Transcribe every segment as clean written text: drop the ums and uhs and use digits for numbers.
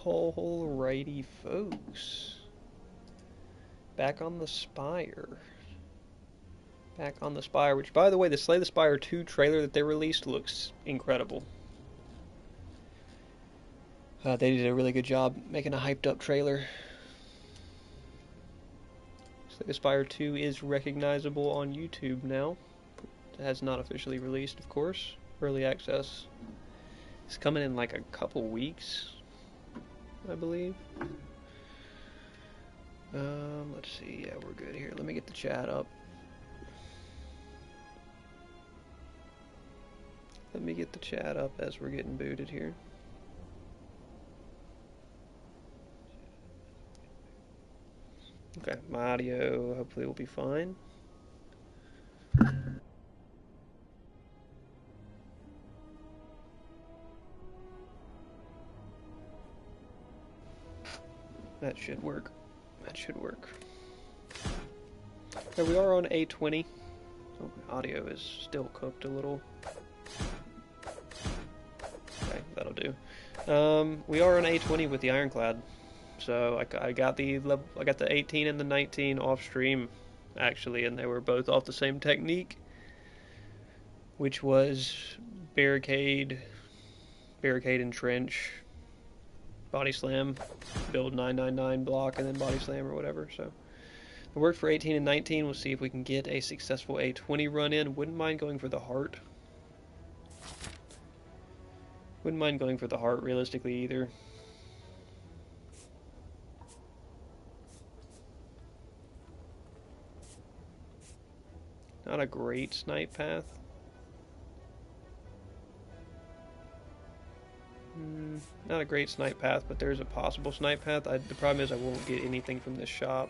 Alrighty, folks. Back on the Spire. Back on the Spire, which, by the way, the Slay the Spire 2 trailer that they released looks incredible. They did a really good job making a hyped up trailer. Slay the Spire 2 is recognizable on YouTube now. It has not officially released, of course. Early access. It's coming in like a couple weeks, I believe. Let's see. Yeah, we're good here. Let me get the chat up. Let me get the chat up as we're getting booted here. Okay, my audio hopefully will be fine. That should work. That should work. Okay, we are on A20. So audio is still cooked a little. Okay, that'll do. We are on A20 with the Ironclad. So I got the 18 and the 19 off stream, actually, and they were both off the same technique, which was barricade and trench, body slam, build 999 block, and then body slam or whatever. So it worked for 18 and 19. We'll see if we can get a successful A20 run in. Wouldn't mind going for the heart. Wouldn't mind going for the heart realistically either. Not a great snipe path. Not a great snipe path, but there's a possible snipe path. The problem is I won't get anything from this shop.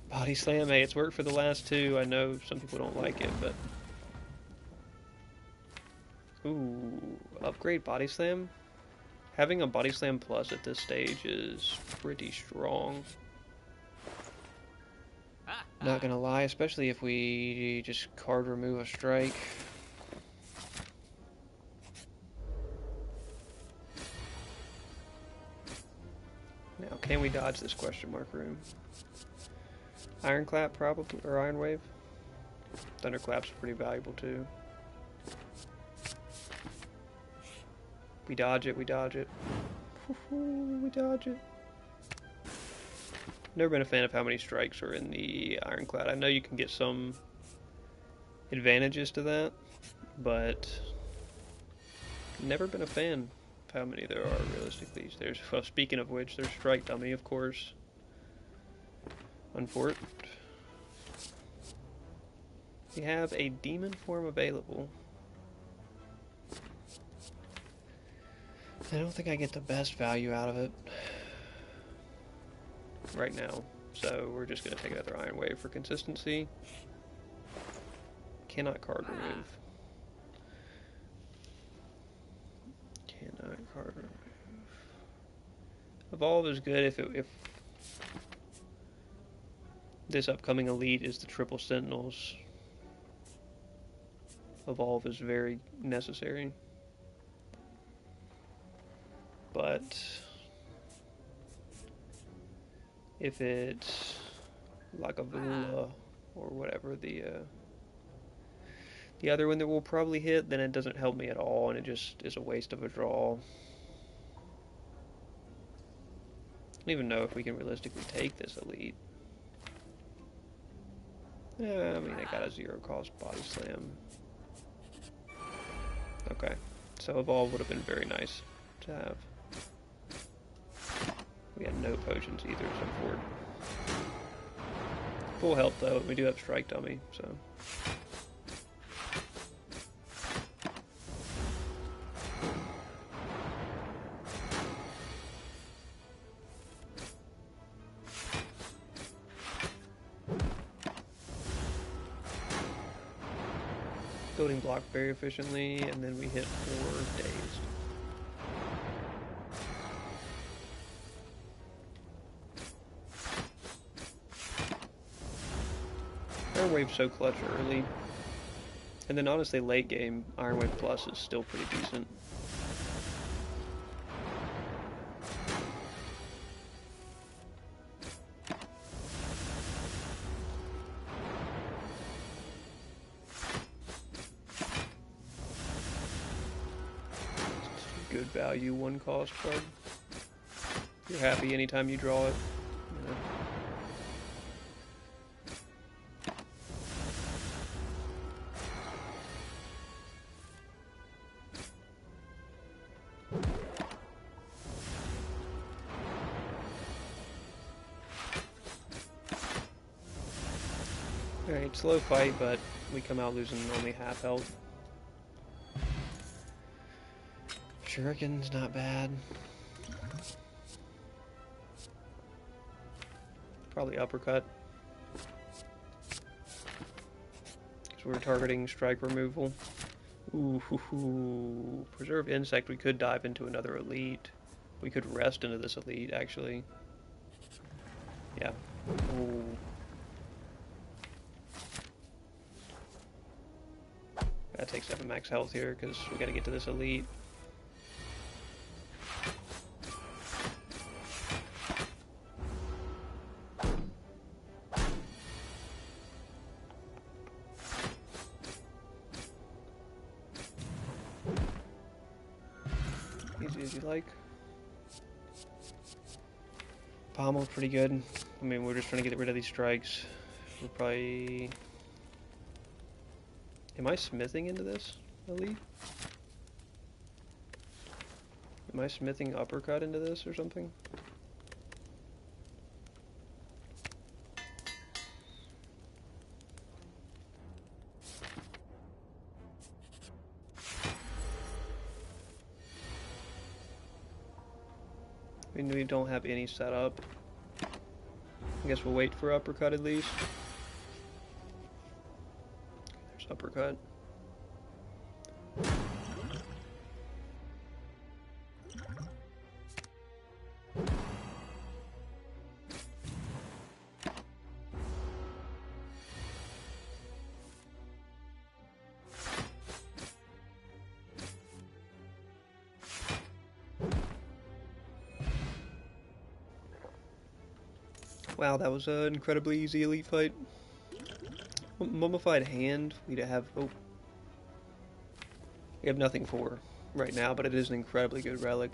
Body slam, hey, it's worked for the last two. I know some people don't like it, but... Ooh, upgrade body slam? Having a body slam plus at this stage is pretty strong. Not gonna lie, especially if we just card remove a strike. Now, can we dodge this question mark room? Ironclad probably, or Iron Wave. Thunderclap's pretty valuable too. We dodge it, we dodge it. We dodge it. Never been a fan of how many strikes are in the Ironclad. I know you can get some advantages to that, but never been a fan of how many there are realistically. There's, well, speaking of which, there's Strike Dummy, of course. Unfort. We have a demon form available. I don't think I get the best value out of it right now, so we're just going to take another Iron Wave for consistency. Cannot card remove. Cannot card remove. Evolve is good if this upcoming elite is the triple sentinels. Evolve is very necessary. But if it's Lagavula or whatever the other one that will probably hit, then it doesn't help me at all, and it just is a waste of a draw. I don't even know if we can realistically take this elite. Yeah, I mean, I got a 0-cost body slam. Okay, so Evolve would have been very nice to have. We had no potions either, so forward. Full health though, we do have Strike Dummy, so. Building block very efficiently, and then we hit 4 days. Iron Wave's so clutch early. And then honestly late game, Iron Wave Plus is still pretty decent. good value 1 cost card. You're happy anytime you draw it. You know. Alright, slow fight, but we come out losing only half health. Shuriken's not bad. Probably uppercut. Because we're targeting strike removal. Ooh, preserve insect. We could dive into another elite. We could rest into this elite, actually. Yeah. Ooh. Gotta take 7 max health here because we gotta get to this elite. Easy as you like. Pommel's pretty good. I mean, we're just trying to get rid of these strikes. We're probably... Am I smithing into this elite? Am I smithing uppercut into this or something? I mean, we don't have any setup. I guess we'll wait for uppercut at least. There's uppercut. Wow, that was an incredibly easy elite fight. Mummified hand, we have... Oh. We have nothing for right now, but it is an incredibly good relic.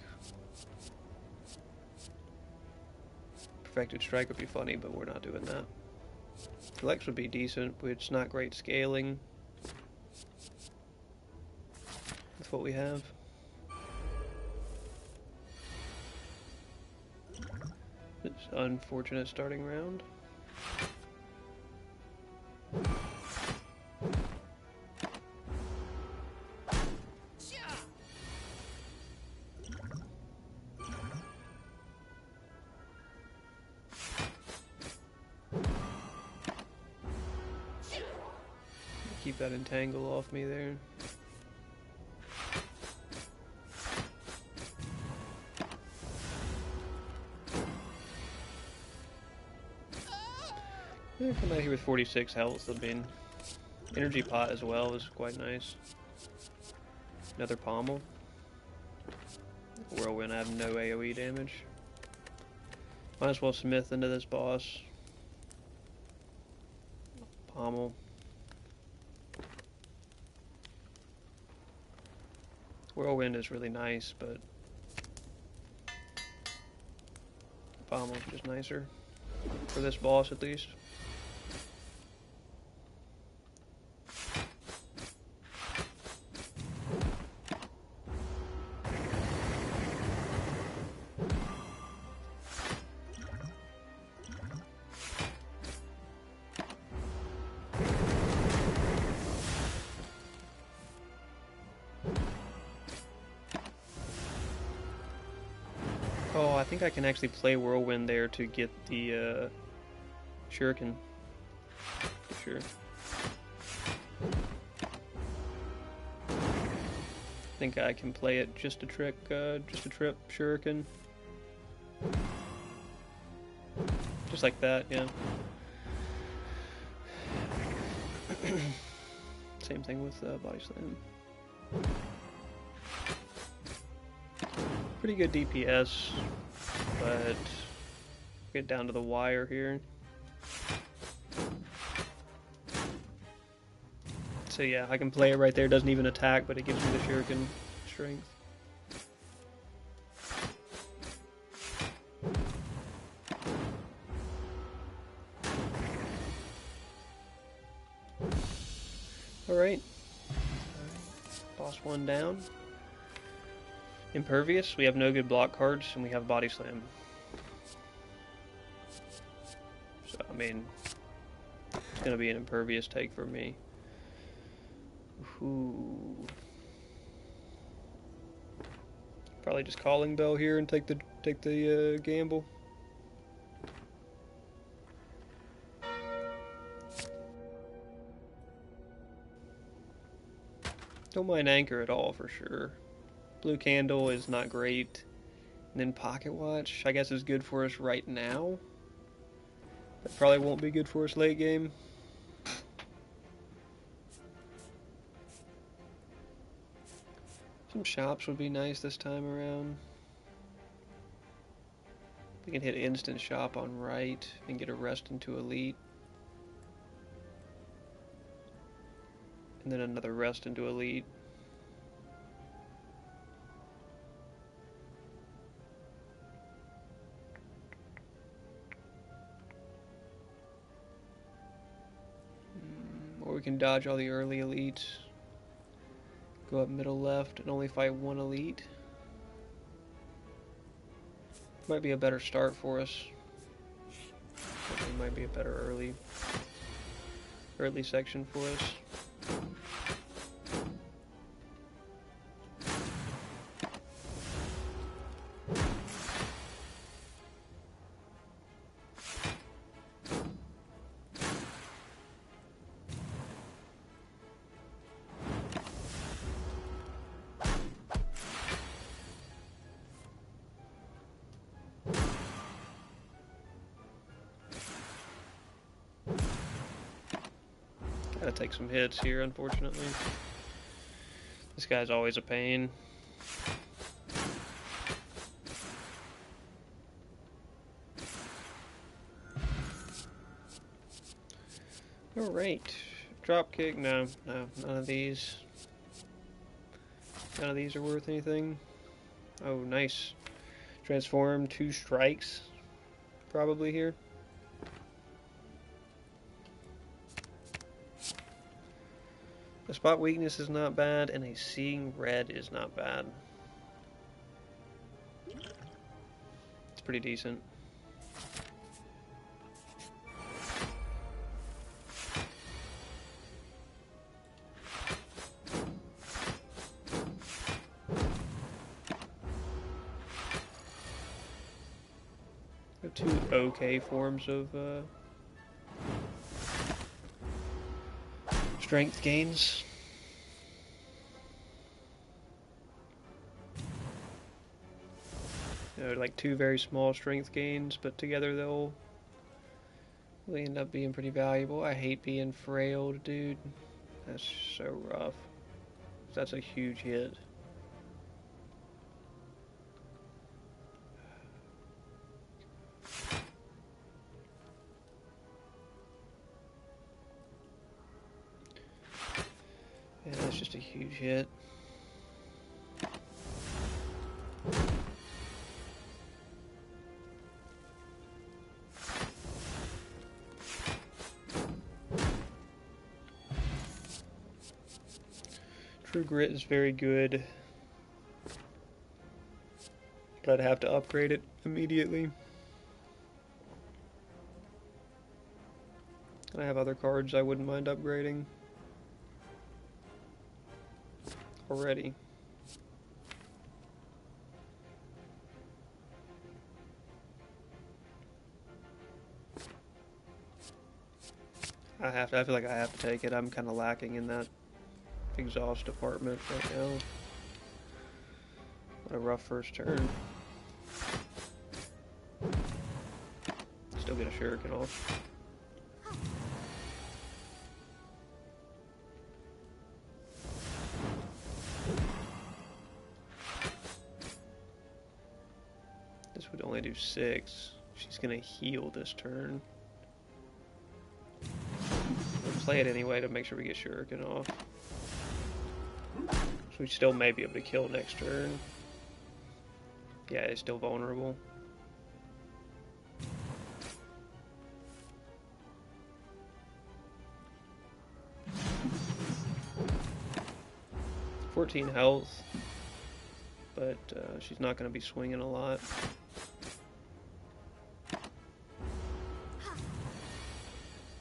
Perfected Strike would be funny, but we're not doing that. Flex would be decent, but it's not great scaling. That's what we have. It's an unfortunate starting round. Keep that entangle off me there. Yeah, come out here with 46 health. I mean, energy pot as well is quite nice. Another pommel. Whirlwind, I have no AoE damage. Might as well smith into this boss. Pommel. Whirlwind is really nice, but Pommel's just nicer. For this boss, at least. Oh, I think I can actually play Whirlwind there to get the Shuriken. For sure. I think I can play it just to trip Shuriken. Just like that, yeah. Same thing with Body Slam. Pretty good DPS, but get down to the wire here. So yeah, I can play it right there. It doesn't even attack, but it gives me the Shuriken strength. Alright. Boss 1 down. Impervious, we have no good block cards, and we have Body Slam. So, I mean, it's going to be an Impervious take for me. Ooh. Probably just Calling Bell here and take the gamble. Don't mind Anchor at all, for sure. Blue Candle is not great. And then Pocket Watch, I guess, is good for us right now. But probably won't be good for us late game. Some shops would be nice this time around. We can hit instant shop on right and get a rest into elite. And then another rest into elite. Or we can dodge all the early elites. Go up middle left and only fight one elite. Might be a better start for us. It might be a better early section for us. Gotta take some hits here, unfortunately. This guy's always a pain. Alright. Dropkick, no, none of these. None of these are worth anything. Oh, nice. Transform, 2 strikes, probably here. A spot weakness is not bad, and a seeing red is not bad. It's pretty decent. We have 2 okay forms of strength gains. They're like 2 very small strength gains, but together they'll really end up being pretty valuable. I hate being frailed, dude. That's so rough. That's a huge hit. Yeah, that's just a huge hit. True Grit is very good, but I'd have to upgrade it immediately. I have other cards I wouldn't mind upgrading already. I feel like I have to take it. I'm kind of lacking in that exhaust department right now. What a rough first turn. Still get a shuriken off. This would only do 6. She's gonna heal this turn. We'll play it anyway to make sure we get shuriken off. So we still may be able to kill next turn. Yeah, it's still vulnerable. 14 health, but she's not going to be swinging a lot.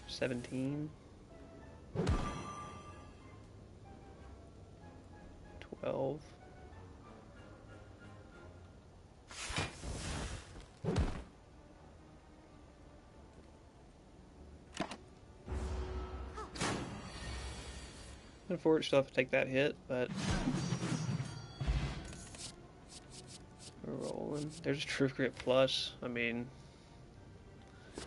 $17. 12. Unfortunately, still have to take that hit, but we're rolling. There's a True Grit Plus. I mean, I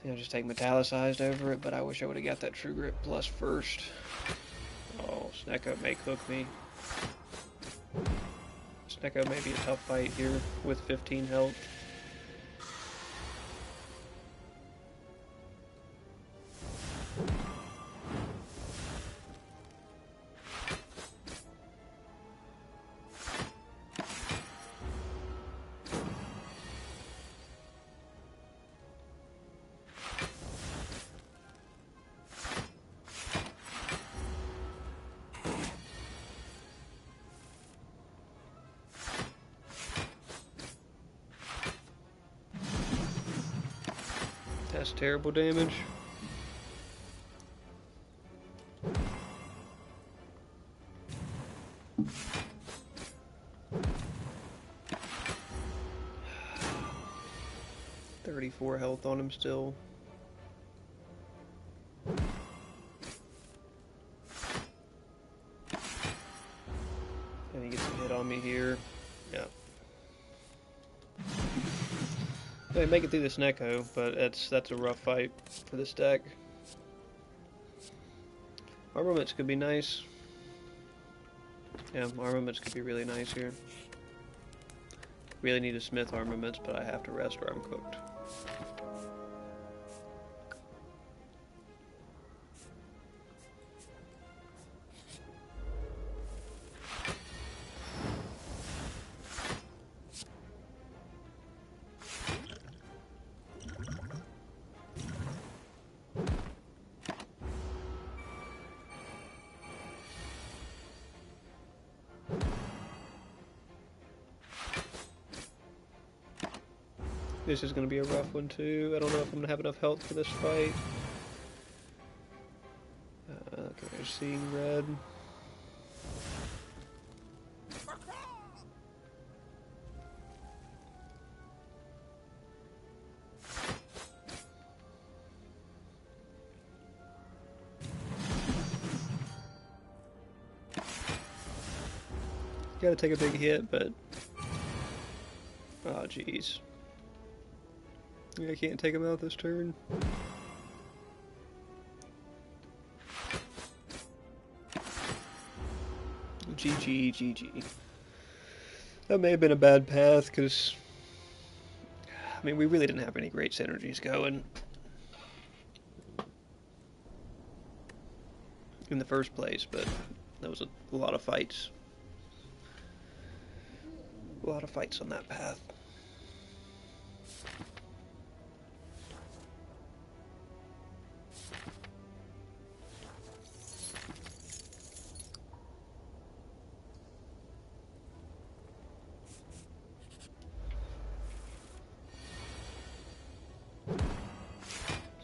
think I'll just take Metallicized over it, but I wish I would have got that True Grit Plus first. Oh, Snecko may cook me. Snecko may be a tough fight here with 15 health. That's terrible damage. $34 health on him still. And he gets a hit on me here. Yeah. They make it through this Neko, but that's a rough fight for this deck. Armaments could be nice. Yeah, armaments could be really nice here. Really need a smith armaments, but I have to rest or I'm cooked. This is going to be a rough one too. I don't know if I'm going to have enough health for this fight. Okay, there's seeing red. Gotta take a big hit, but... oh, jeez. I can't take him out this turn. GG, GG. That may have been a bad path, because... I mean, we really didn't have any great synergies going in the first place, but there was a lot of fights. A lot of fights on that path.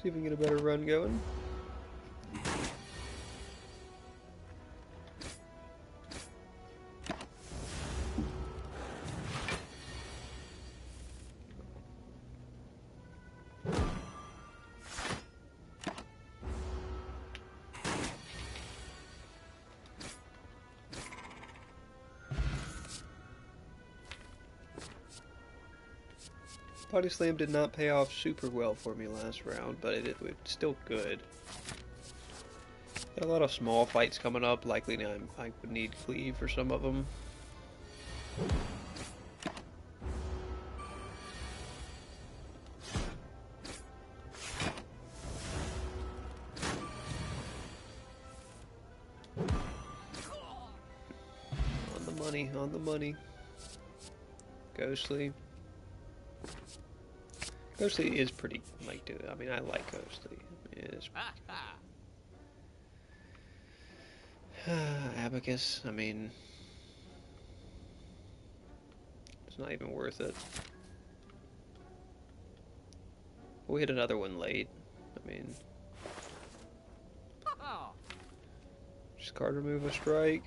See if we can get a better run going. Body Slam did not pay off super well for me last round, but it's still good. Got a lot of small fights coming up. Likely I would need Cleave for some of them. On the money, on the money. Ghostly. Ghostly is pretty, like, dude, I mean, I like Ghostly. It is pretty good. Abacus, I mean, it's not even worth it. We'll hit another one late. I mean, discard, remove a strike.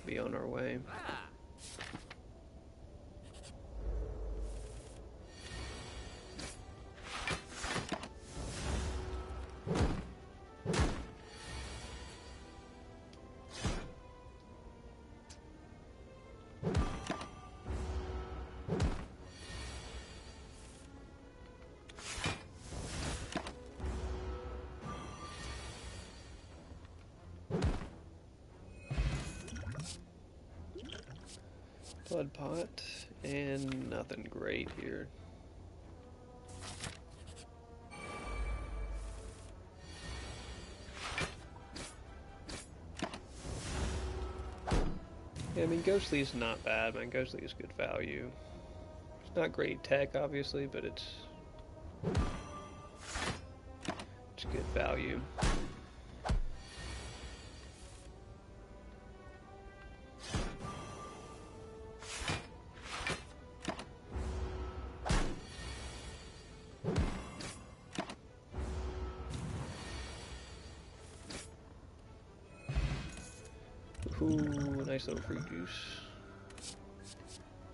Be on our way. Blood pot, and nothing great here. Yeah, I mean, Ghostly is not bad, man. Ghostly is good value. It's not great tech, obviously, but it's good value. Ooh, nice little fruit juice.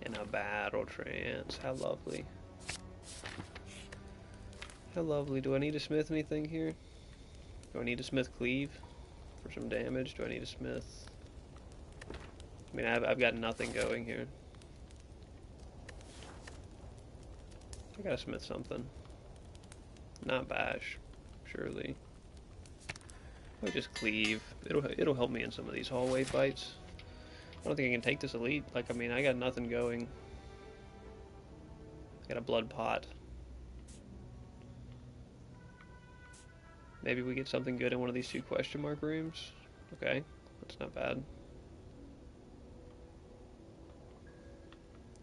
And a battle trance. How lovely. How lovely. Do I need to smith anything here? Do I need to smith cleave for some damage? Do I need to smith? I mean, I've got nothing going here. I gotta smith something. Not bash, surely. Or just cleave. It'll help me in some of these hallway fights. I don't think I can take this elite. Like, I mean, I got nothing going. I got a blood pot. Maybe we get something good in one of these 2 question mark rooms. Okay, that's not bad.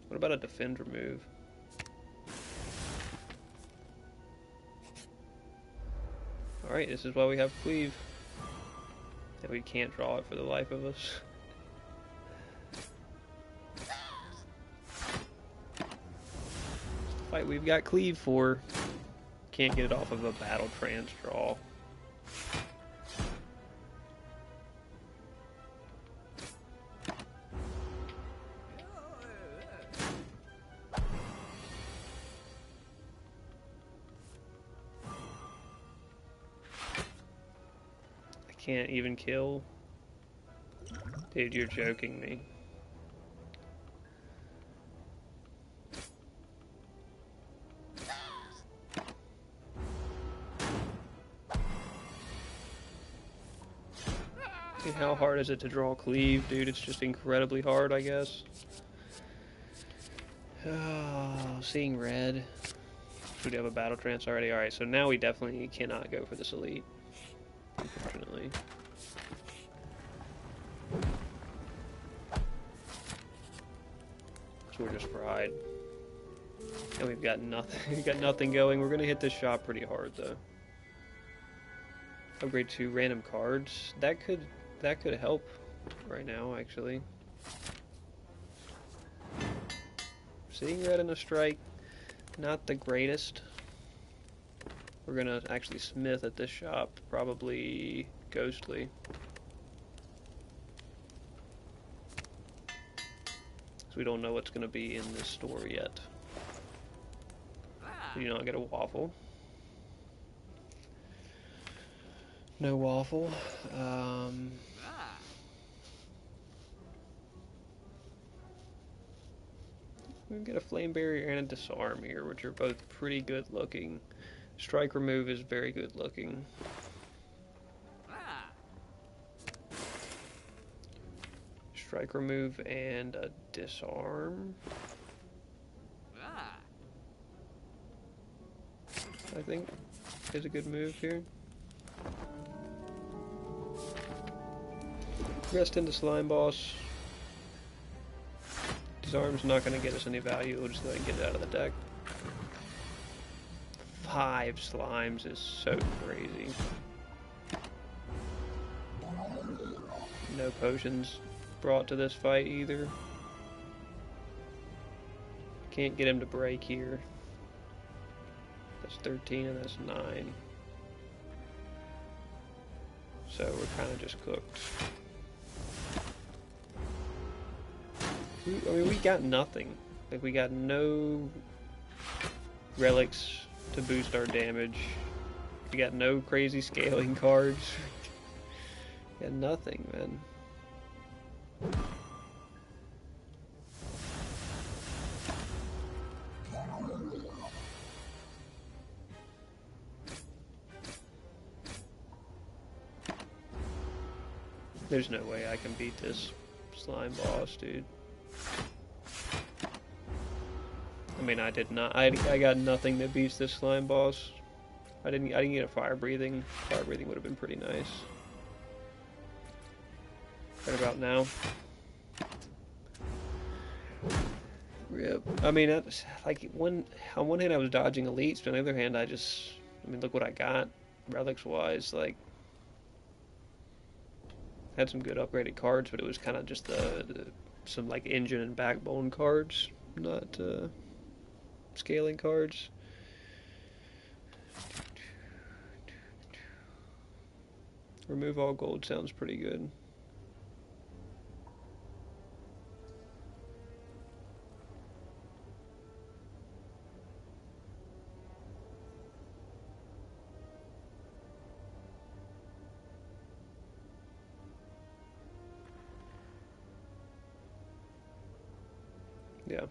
What about a defend remove? Alright, this is why we have cleave. And we can't draw it for the life of us. Fight we've got cleave for. Can't get it off of a battle trance draw. Can't even kill. Dude, you're joking me. Dude, how hard is it to draw cleave? Dude, it's just incredibly hard, I guess. Oh, seeing red. Should we have a battle trance already? Alright, so now we definitely cannot go for this elite. Unfortunately. So we're just fried. And we've got nothing we've got nothing going. We're gonna hit this shop pretty hard though. Upgrade to random cards. That could help right now actually. Seeing red in a strike, not the greatest. We're gonna actually smith at this shop, probably Ghostly. So we don't know what's gonna be in this store yet. You don't get a waffle. No waffle. We get a flame barrier and a disarm here, which are both pretty good looking. Strike remove is very good looking. Strike remove and a disarm. I think is a good move here. Rest into Slime Boss. Disarm's not going to get us any value. We'll just go ahead and get it out of the deck. 5 slimes is so crazy. No potions brought to this fight either. Can't get him to break here. That's 13 and that's 9. So we're kind of just cooked. I mean, we got nothing. Like, we got no relics to boost our damage. We got no crazy scaling cards. We got nothing, man. There's no way I can beat this slime boss, dude. I mean, I did not. I got nothing that beats this slime boss. I didn't get a fire breathing. Fire breathing would have been pretty nice. Right about now. Rip. I mean, that's like on one hand I was dodging elites, but on the other hand I mean, look what I got, relics wise. Like, had some good upgraded cards, but it was kind of just some like engine and backbone cards, not scaling cards. Remove all gold sounds pretty good. Yeah.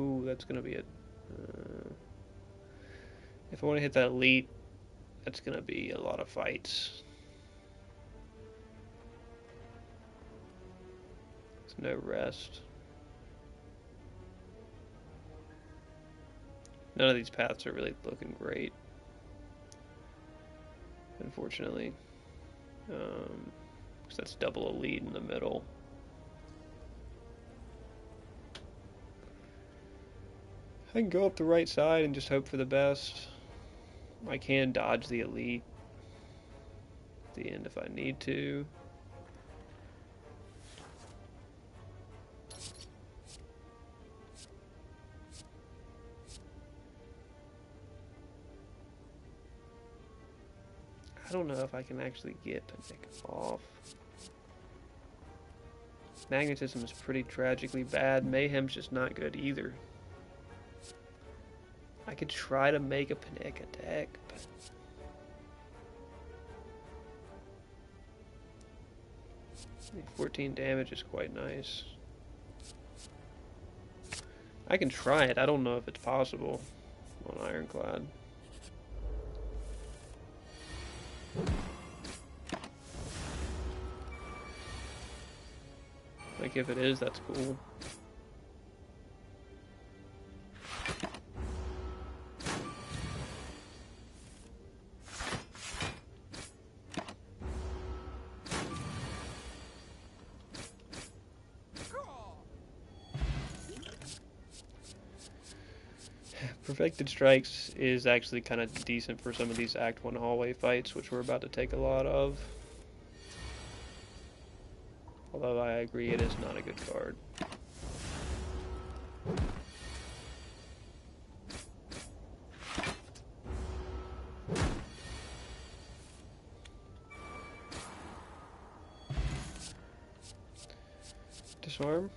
Ooh, that's gonna be it. If I want to hit that elite, that's gonna be a lot of fights. There's no rest. None of these paths are really looking great, unfortunately. Because that's double elite in the middle. I can go up the right side and just hope for the best. I can dodge the elite at the end if I need to. I don't know if I can actually get Panik off. Magnetism is pretty tragically bad. Mayhem's just not good either. I could try to make a Panik attack, but 14 damage is quite nice. I can try it. I don't know if it's possible on Ironclad. Like, if it is, that's cool. Perfected Strikes is actually kind of decent for some of these Act 1 hallway fights, which we're about to take a lot of. Although I agree it is not a good card. Disarm.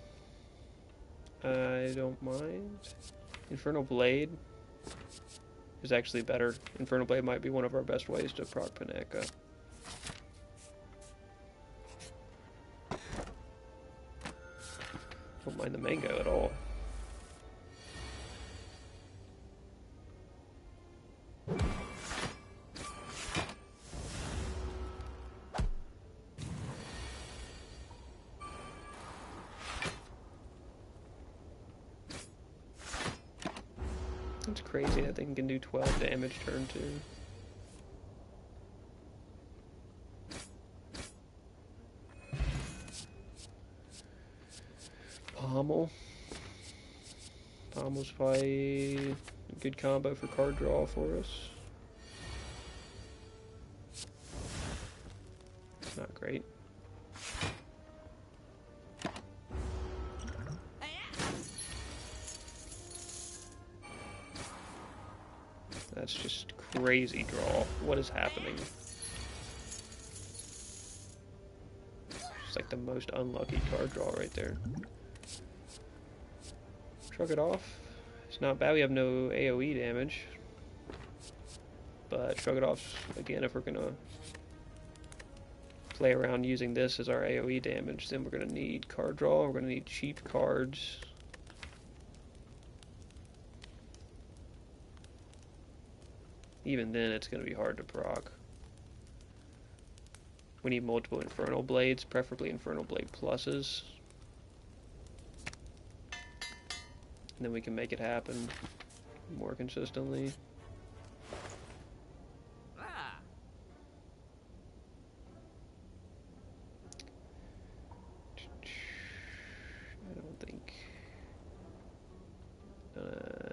I don't mind. Infernal Blade is actually better. Infernal Blade might be one of our best ways to proc Paneka. Don't mind the mango at all. It's crazy that thing can do 12 damage turn 2. Pommel. Pommel's probably a good combo for card draw for us. It's not great. That's just crazy draw. What is happening? It's like the most unlucky card draw right there. Shrug it off. It's not bad. We have no AoE damage. But shrug it off again if we're gonna play around using this as our AoE damage, then we're gonna need card draw, we're gonna need cheap cards. Even then it's gonna be hard to proc. We need multiple Infernal Blades, preferably Infernal Blade pluses. And then we can make it happen more consistently. I don't think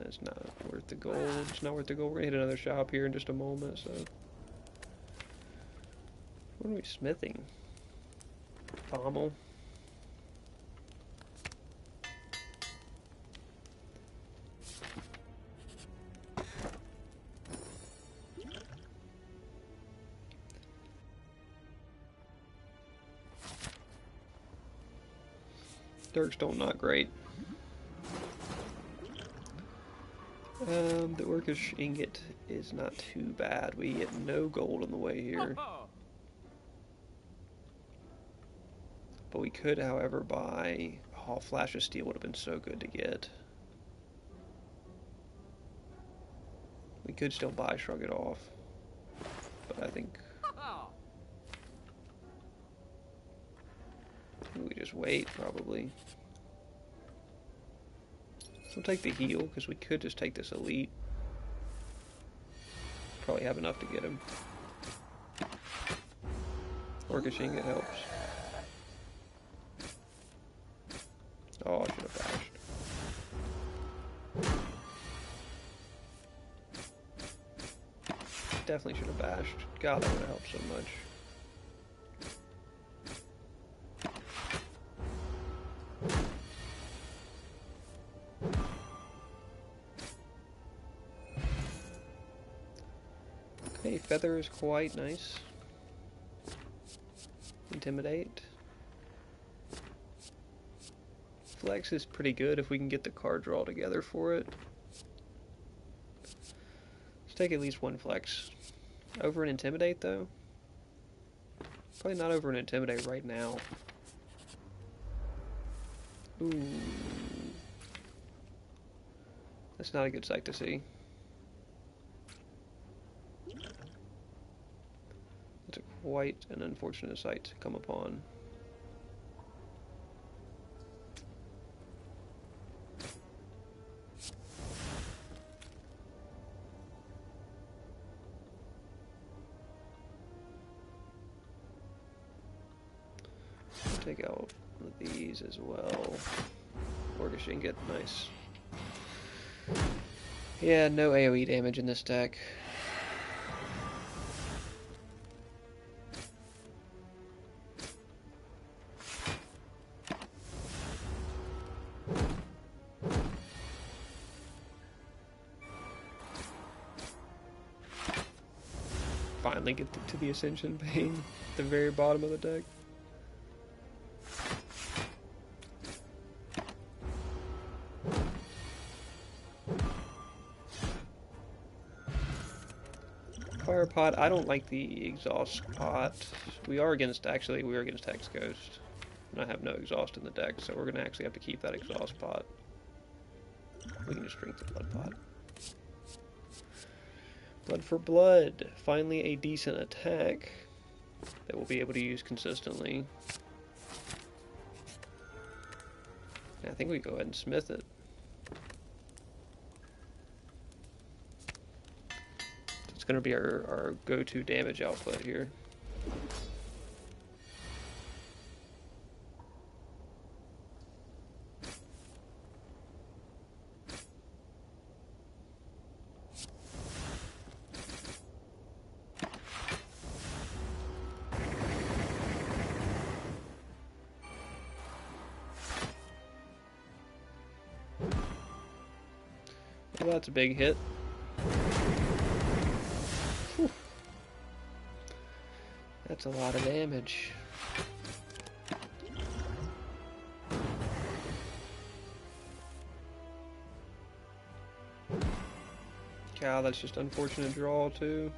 it's not worth the gold. It's not worth the gold. We're gonna hit another shop here in just a moment. So, what are we smithing? Pommel. Dirkstone, not great. The Orcish ingot is not too bad. We get no gold on the way here. But we could, however, buy... Oh, Flash of Steel would have been so good to get. We could still buy Shrug It Off. But I think... we just wait, probably. We'll take the heal, because we could just take this elite. Probably have enough to get him. Orcish Ingot helps. Oh, I should have bashed. Definitely should have bashed. God, that would have helped so much. Okay, Feather is quite nice. Intimidate. Flex is pretty good if we can get the card draw together for it. Let's take at least one Flex. Over an Intimidate, though? Probably not over an Intimidate right now. Ooh. That's not a good sight to see. It's quite an unfortunate sight to come upon. Take out one of these as well. Orcish Ingot, nice. Yeah, no AoE damage in this deck. Finally get to the Ascension Pain at the very bottom of the deck. Fire pot, I don't like the exhaust pot. We are against Hex Ghost. And I have no exhaust in the deck, so we're gonna actually have to keep that exhaust pot. We can just drink the blood pot. Blood for blood. Finally a decent attack that we'll be able to use consistently. And I think we go ahead and smith it. It's going to be our go-to damage output here. Well, that's a big hit. Whew. That's a lot of damage. Cow, that's just unfortunate draw too.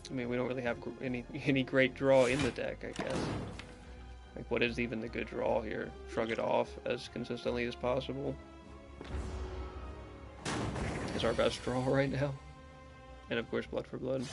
I mean, we don't really have any great draw in the deck, I guess. Like, what is even the good draw here? Shrug it off as consistently as possible is our best draw right now. And of course, Blood for Blood.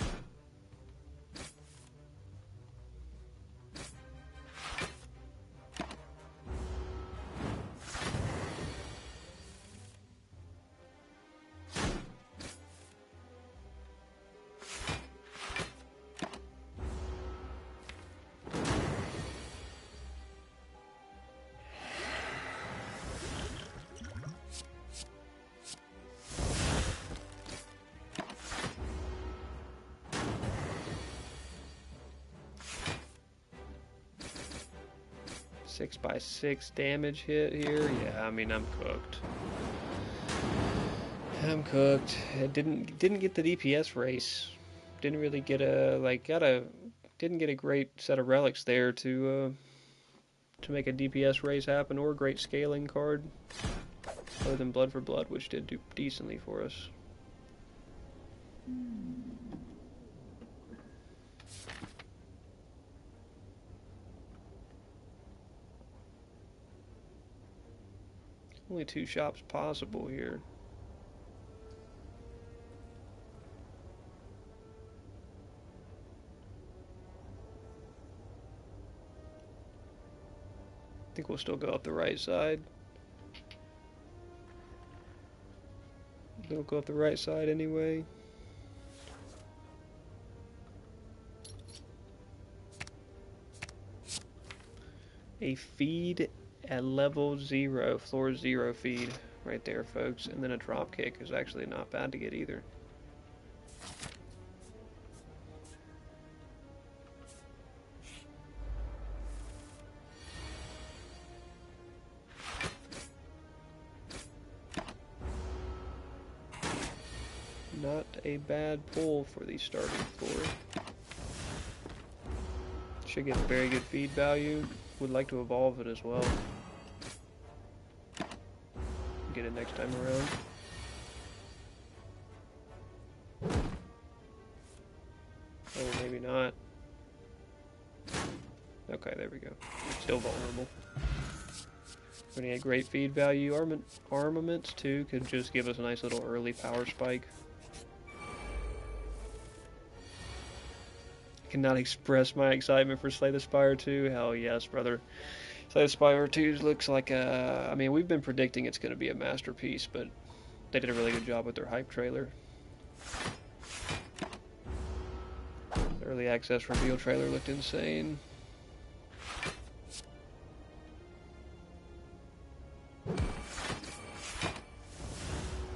Six by 6 damage hit here. Yeah, I mean, I'm cooked. I'm cooked. It didn't get the DPS race. Didn't really get didn't get a great set of relics there to make a DPS race happen, or a great scaling card other than Blood for Blood, which did do decently for us. Only 2 shops possible here. I think we'll still go up the right side. We'll go up the right side anyway. A feed at level 0, floor 0 feed right there, folks. And then a drop kick is actually not bad to get either. Not a bad pull for the starting floor. Should get very good feed value. Would like to evolve it as well. Get it next time around. Oh, maybe not. Okay, there we go. Still vulnerable. When you get great feed value, armaments too could just give us a nice little early power spike. Cannot express my excitement for Slay the Spire 2. Hell yes, brother. Slay the Spire 2 looks like a... I mean, we've been predicting it's going to be a masterpiece, but they did a really good job with their hype trailer. The early access reveal trailer looked insane.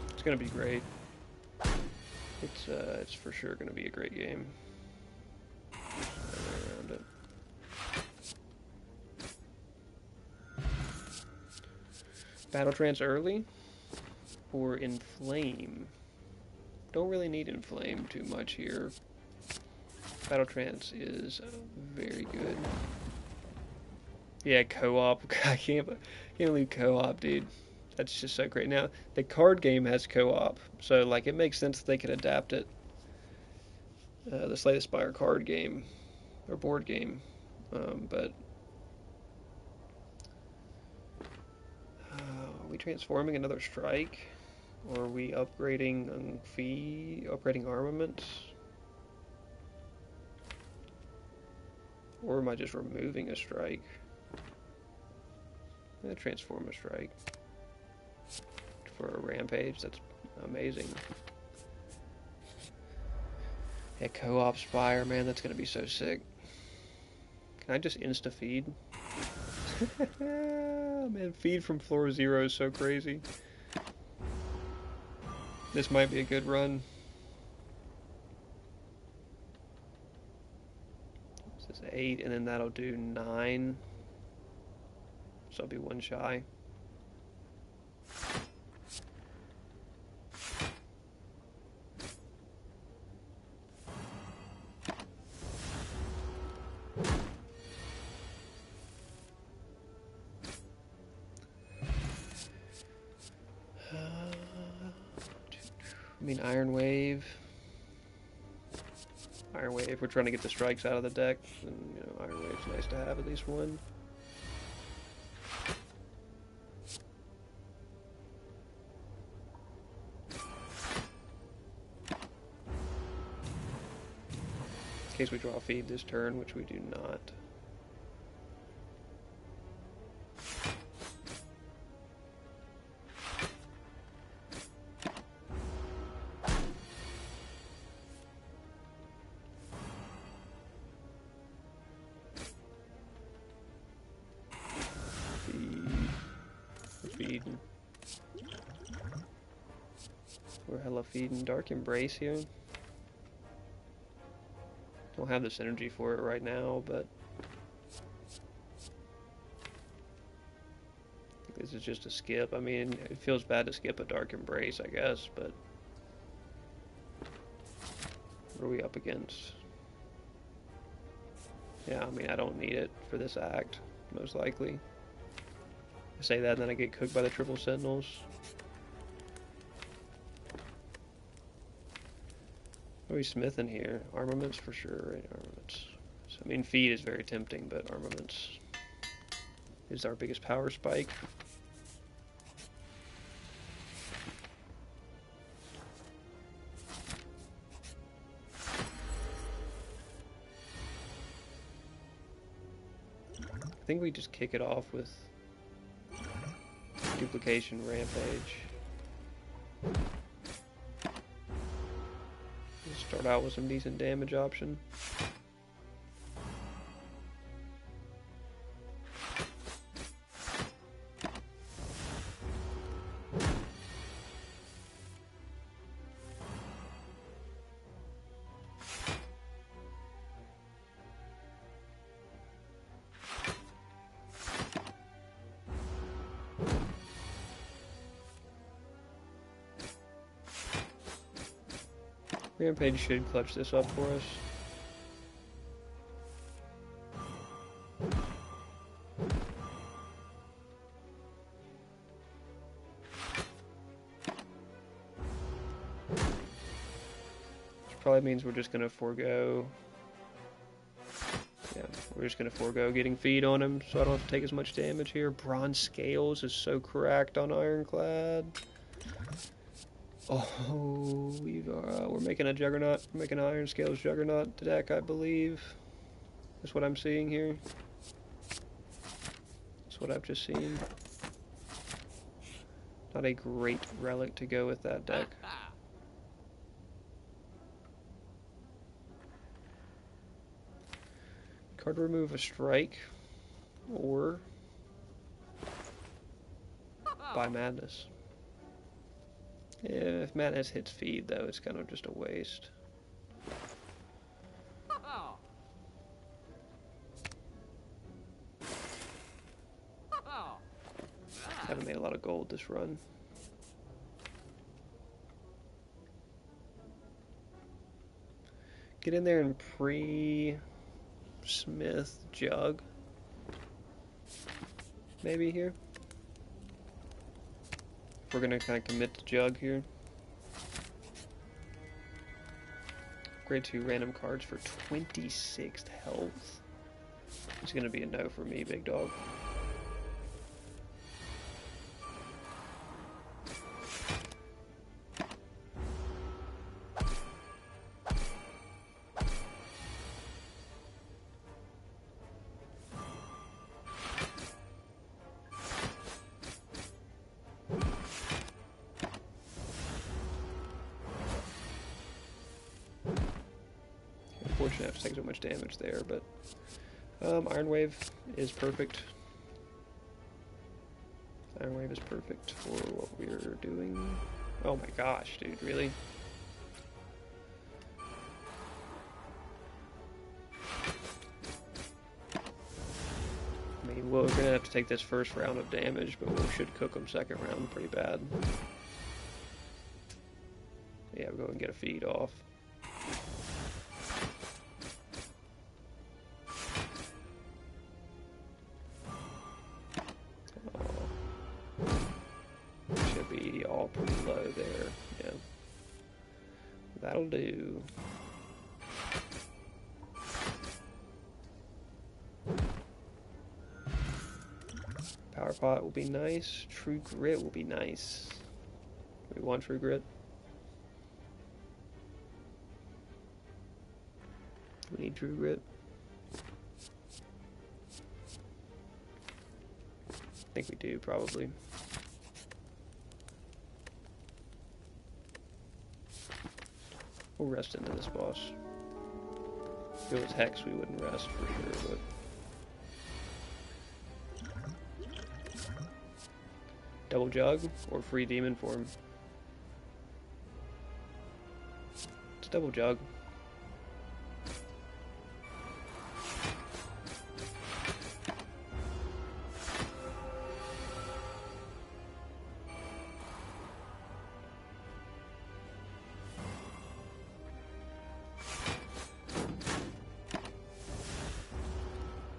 It's going to be great. It's for sure going to be a great game. Around it. Battle Trance early or Inflame? Don't really need Inflame too much here. Battle Trance is very good. Yeah, co-op. I can't believe co-op, dude. That's just so great. Now the card game has co-op, so like it makes sense that they could adapt it. The Slay the Spire card game or board game, but are we transforming another strike, or are we upgrading upgrading armaments, or am I just removing a strike? I'm gonna transform a strike for a rampage. That's amazing. Yeah, co-op Spire, man, that's gonna be so sick. Can I just insta-feed? Man, feed from floor 0 is so crazy. This might be a good run. This is 8, and then that'll do 9. so I'll be one shy. I mean, Iron Wave. Iron Wave, we're trying to get the strikes out of the deck, and you know, Iron Wave's nice to have at least one. In case we draw a feed this turn, which we do not. Feeding. We're hella feeding Dark Embrace here. Don't have the synergy for it right now, but I think this is just a skip. I mean, it feels bad to skip a Dark Embrace, I guess, but what are we up against? Yeah, I mean, I don't need it for this act, most likely. I say that and then I get cooked by the triple sentinels. What are we smithing here? Armaments for sure, right? Armaments. So, I mean, feed is very tempting, but armaments is our biggest power spike. I think we just kick it off with Duplication Rampage. Start out with some decent damage option. Rampage should clutch this up for us. Which probably means we're just going to forego... Yeah, we're just going to forego getting feed on him, so I don't have to take as much damage here. Bronze Scales is so cracked on Ironclad. Oh, we're making a Juggernaut. We're making an Iron Scales Juggernaut deck, I believe. That's what I'm seeing here. That's what I've just seen. Not a great relic to go with that deck. Card remove a strike, or buy Madness. Yeah, if Madness hits feed, though, it's kind of just a waste. Haven't made a lot of gold this run. Get in there and pre-smith Jug. Maybe here. We're gonna kind of commit to Jug here. Grade 2 random cards for 26th health. It's gonna be a no for me, big dog. Unfortunately, I have to take so much damage there, but Iron Wave is perfect. Iron Wave is perfect for what we're doing. Oh my gosh, dude, really? I mean, well, we're gonna have to take this first round of damage, but we should cook them second round pretty bad. Yeah, we'll go and get a feed off. Should be all pretty low there. Yeah, that'll do. Power pot will be nice. True grit will be nice. We want true grit. We need true grit. I think we do, probably. We'll rest into this boss. If it was Hex, we wouldn't rest for sure, but... Double jug or free demon form? It's double jug.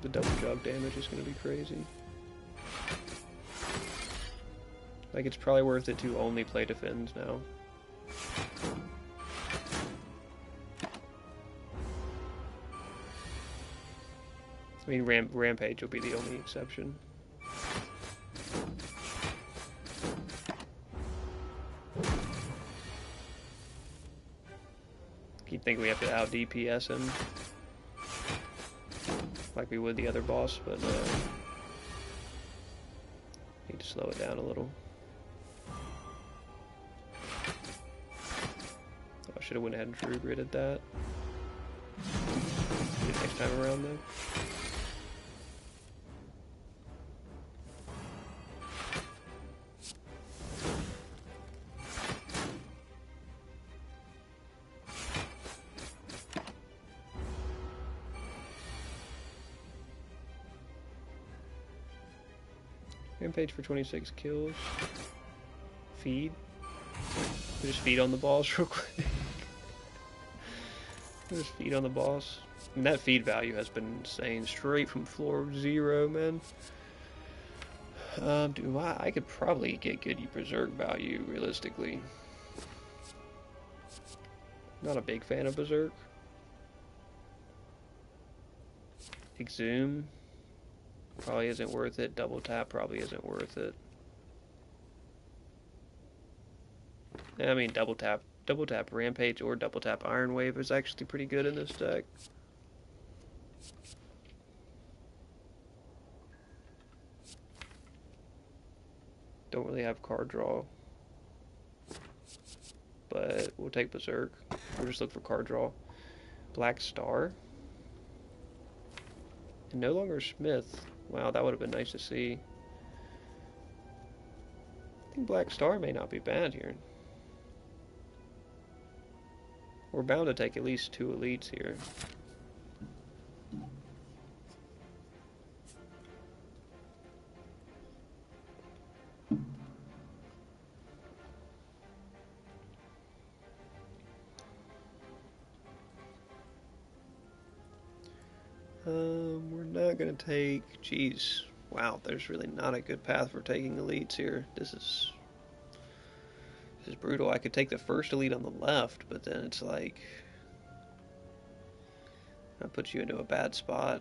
The double jug damage is going to be crazy. Like, it's probably worth it to only play defend now. I mean, Rampage will be the only exception. Keep thinking we have to out DPS him like we would the other boss, but need to slow it down a little. I should have went ahead and true gridded that. Get it next time around though. Rampage for 26 kills. Feed. We'll just feed on the boss real quick. We'll just feed on the boss. And that feed value has been insane. Straight from floor 0, man. I could probably get good Berserk value, realistically. Not a big fan of Berserk. Exhume probably isn't worth it. Double tap probably isn't worth it. I mean, double tap Rampage or double tap Iron Wave is actually pretty good in this deck. Don't really have card draw, but we'll take Berserk. We'll just look for card draw. Black Star. And no longer Smith. Wow, that would have been nice to see. I think Black Star may not be bad here. We're bound to take at least 2 elites here. We're not gonna take... Jeez. Wow, there's really not a good path for taking elites here. This is brutal. I could take the first elite on the left, but then it's like... that puts you into a bad spot.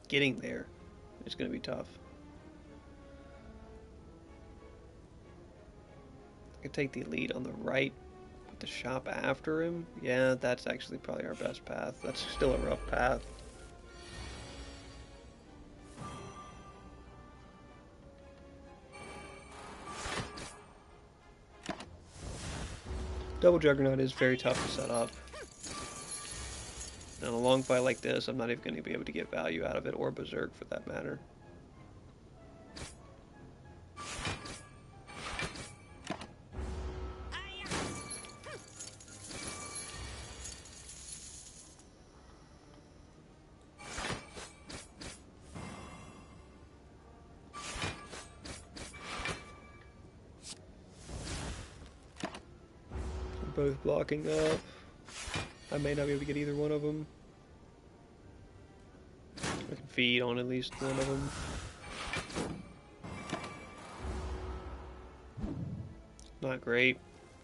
Getting there is gonna be tough. I could take the elite on the right, put the shop after him. Yeah, that's actually probably our best path. That's still a rough path. Double Juggernaut is very tough to set up. And a long fight like this, I'm not even going to be able to get value out of it, or Berserk for that matter. both blocking up. I may not be able to get either one of them. I can feed on at least one of them. Not great.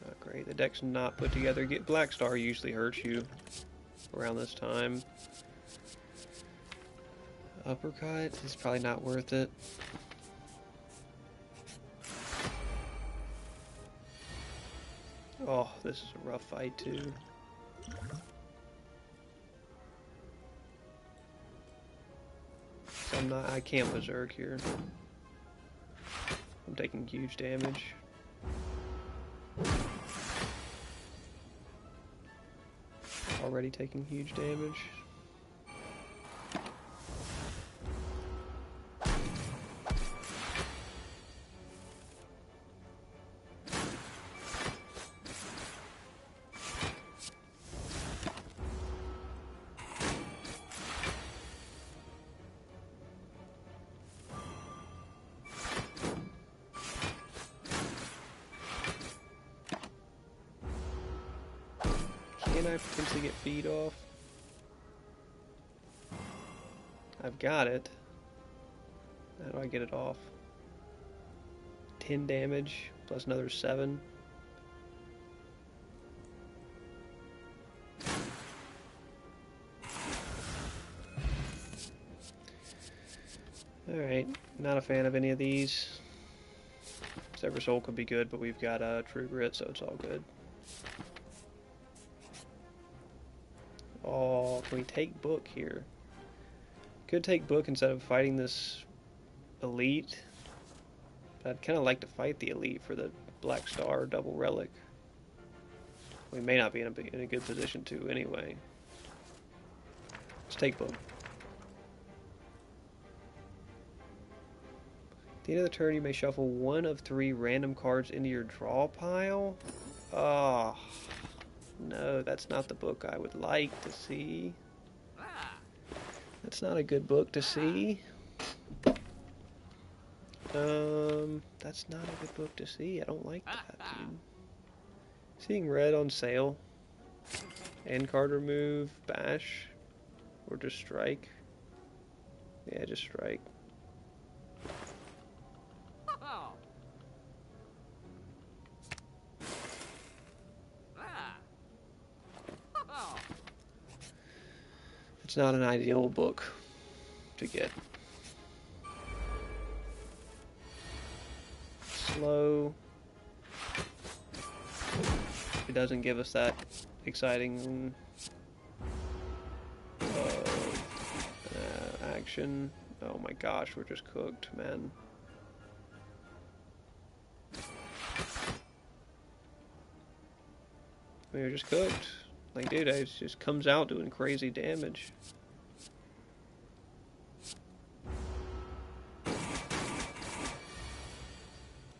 Not great. The deck's not put together. Get Black Star usually hurts you around this time. Uppercut is probably not worth it. Oh, this is a rough fight too. So I can't berserk here. I'm taking huge damage. Already taking huge damage. Can I potentially get feed off? I've got it. How do I get it off? 10 damage plus another 7. Alright, not a fan of any of these. Sever Soul could be good, but we've got True Grit, so it's all good. Oh, can we take Book here? Could take Book instead of fighting this Elite. But I'd kind of like to fight the Elite for the Black Star double relic. We may not be in a good position to anyway. Let's take Book. At the end of the turn, you may shuffle one of 3 random cards into your draw pile. Oh, no, that's not the book I would like to see. That's not a good book to see. That's not a good book to see. I don't like that, dude. Seeing red on sale. End card remove, bash, or just strike. Yeah, just strike. It's not an ideal book to get. Slow. It doesn't give us that exciting action. Oh my gosh, we're just cooked, man. We were just cooked. Like, dude, it just comes out doing crazy damage.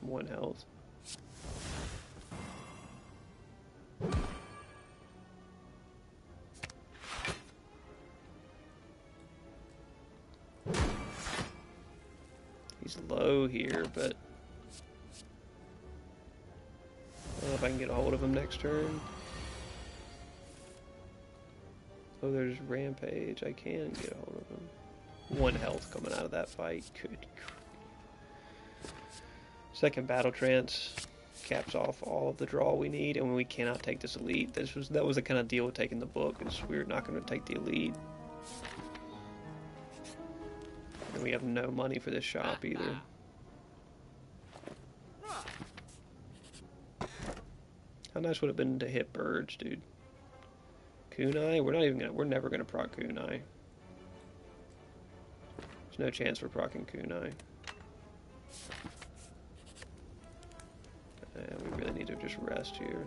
One health. He's low here, but I don't know if I can get a hold of him next turn. Oh, there's Rampage. I can get a hold of him. 1 health coming out of that fight. Good. Second Battle Trance caps off all of the draw we need, and we cannot take this Elite. That was the kind of deal with taking the book. Is we're not going to take the Elite. And we have no money for this shop either. How nice would it have been to hit birds, dude? Kunai? We're never gonna proc Kunai. There's no chance we're proccing Kunai. We really need to just rest here.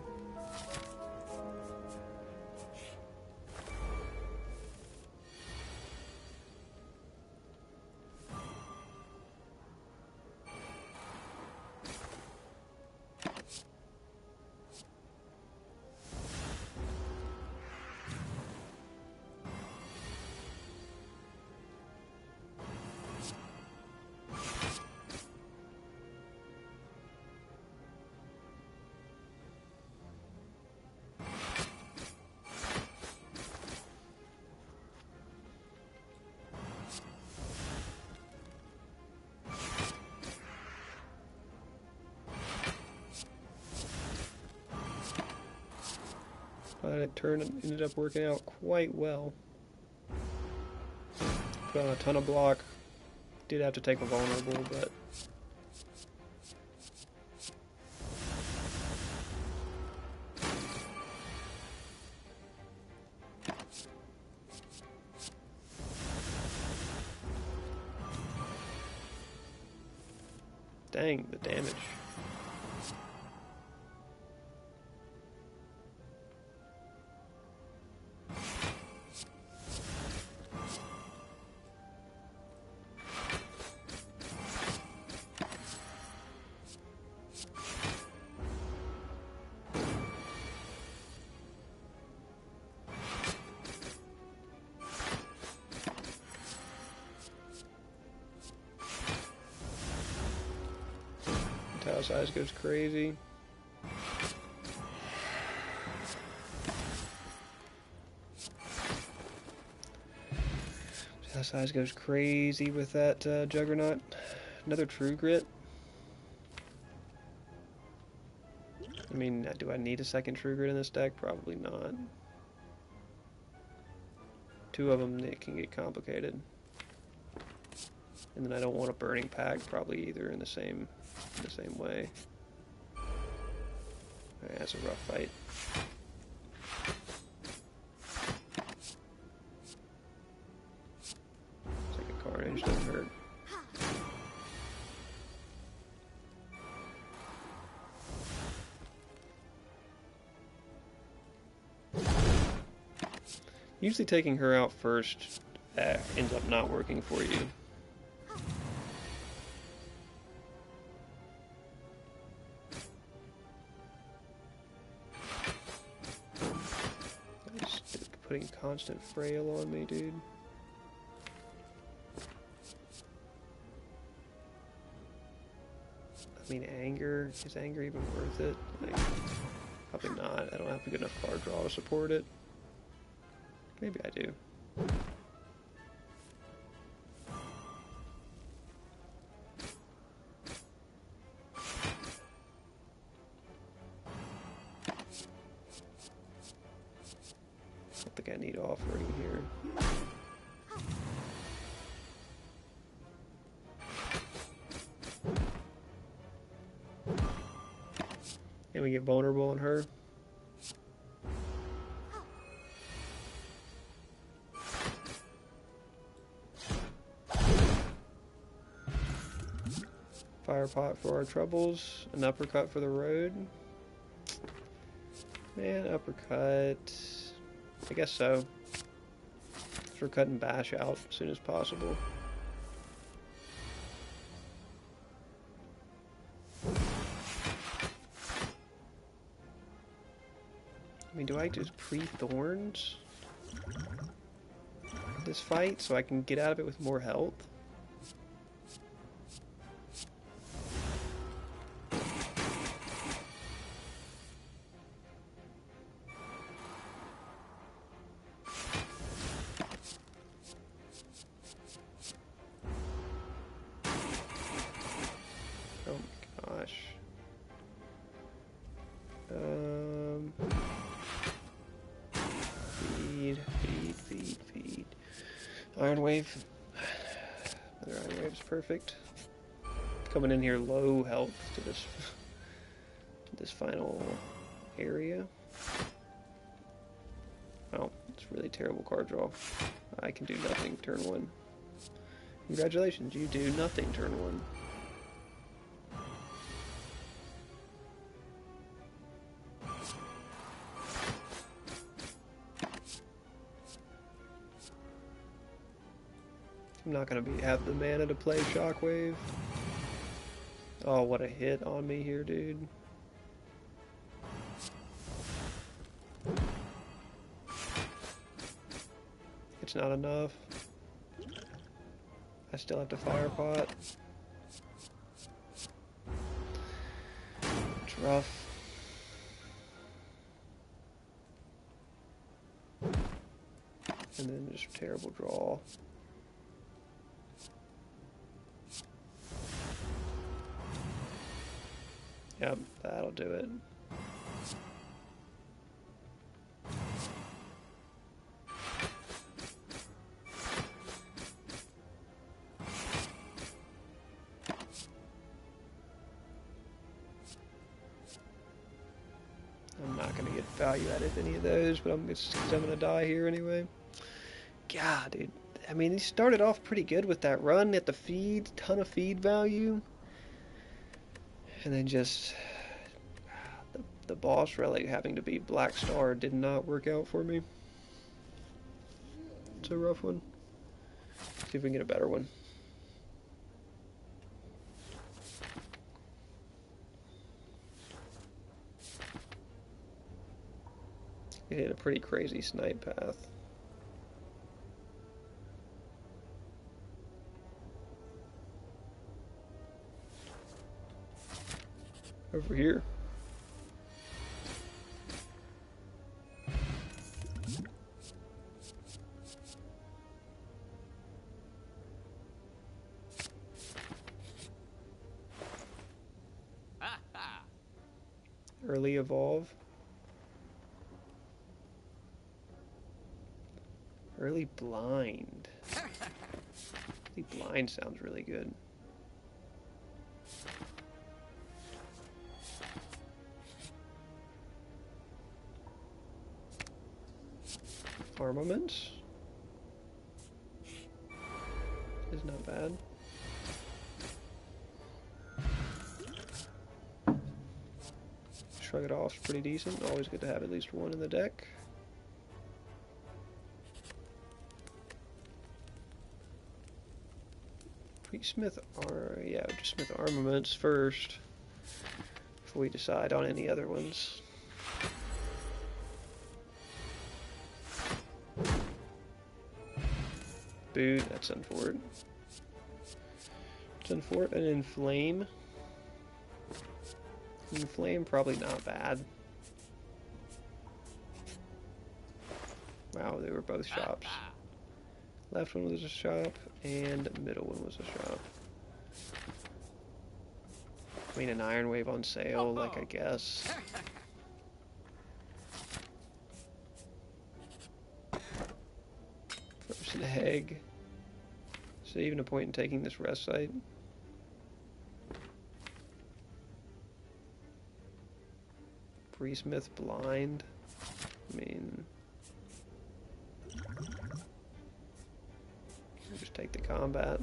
That turn ended up working out quite well. Put on a ton of block. Did have to take a vulnerable, but dang, the damage. Tower size goes crazy. Tower size goes crazy with that Juggernaut. Another True Grit. I mean, do I need a second True Grit in this deck? Probably not. Two of them, it can get complicated. And then I don't want a Burning Pack probably either in the same way. Alright, that's a rough fight. Second Carnage doesn't hurt. Usually taking her out first ends up not working for you. Putting constant frail on me, dude. I mean, anger. Is anger even worth it? Like, probably not. I don't have a good enough card draw to support it. Maybe I do. I think I need offering here. And we get vulnerable on her. Fire pot for our troubles. An uppercut for the road. Man, uppercut. I guess so. For cutting Bash out as soon as possible. I mean, do I just pre-Thorns this fight so I can get out of it with more health? Feed. Iron Wave. Another Iron Wave is perfect. Coming in here low health to this final area. Oh, it's really terrible card draw. I can do nothing turn one. Congratulations, you do nothing turn one. I'm not gonna have the mana to play Shockwave. Oh, what a hit on me here, dude. It's not enough. I still have to fire pot. It's rough. And then just terrible draw. Yep, that'll do it. value out of any of those, but I'm just because I'm gonna die here anyway. God, dude. I mean, he started off pretty good with that run at the feed, ton of feed value, and then just the boss relic having to be Black Star did not work out for me. It's a rough one. See if we can get a better one. It hit a pretty crazy snipe path. Over here. Early evolve. Early blind. Early blind sounds really good. Armaments is not bad. Shrug it off is pretty decent. Always good to have at least one in the deck. Smith just Smith armaments first before we decide on any other ones. Boot, that's Unfort. It's Unfort and Inflame. Inflame, probably not bad. Wow, they were both shops. Left one was a shop, and middle one was a shop. I mean, an Iron Wave on sale, like, I guess. First egg. Is there even a point in taking this rest site? Smith blind. I mean, just take the combat.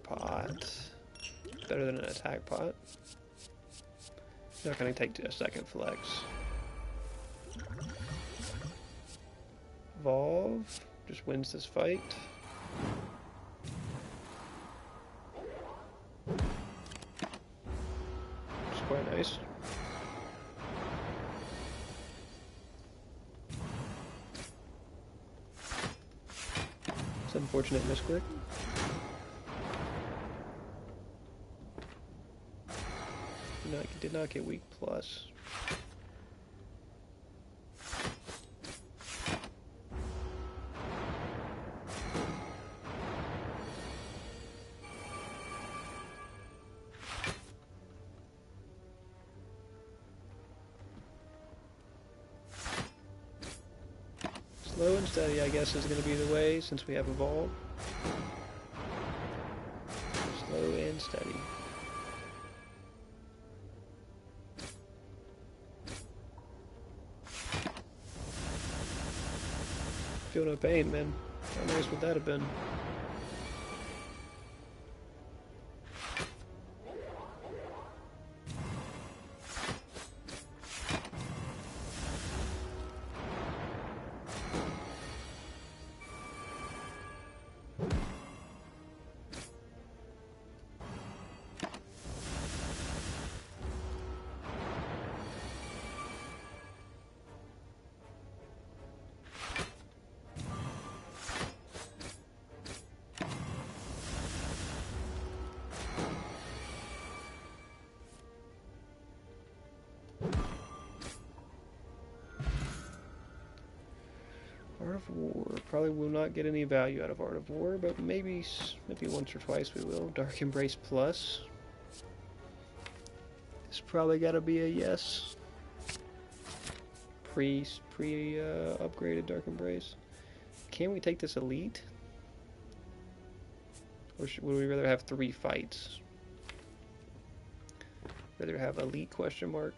Pot. Better than an attack pot. Not going to take a second flex. Evolve. Just wins this fight. It's quite nice. It's an unfortunate misclick. Did not get weak plus. Slow and steady, I guess, is going to be the way since we have evolved. Slow and steady. Feel no pain, man. How nice would that have been? Art of War. Probably will not get any value out of Art of War, but maybe once or twice we will. Dark Embrace Plus. It's probably got to be a yes. Upgraded Dark Embrace. Can we take this Elite? Or would we rather have 3 fights? Rather have Elite question mark,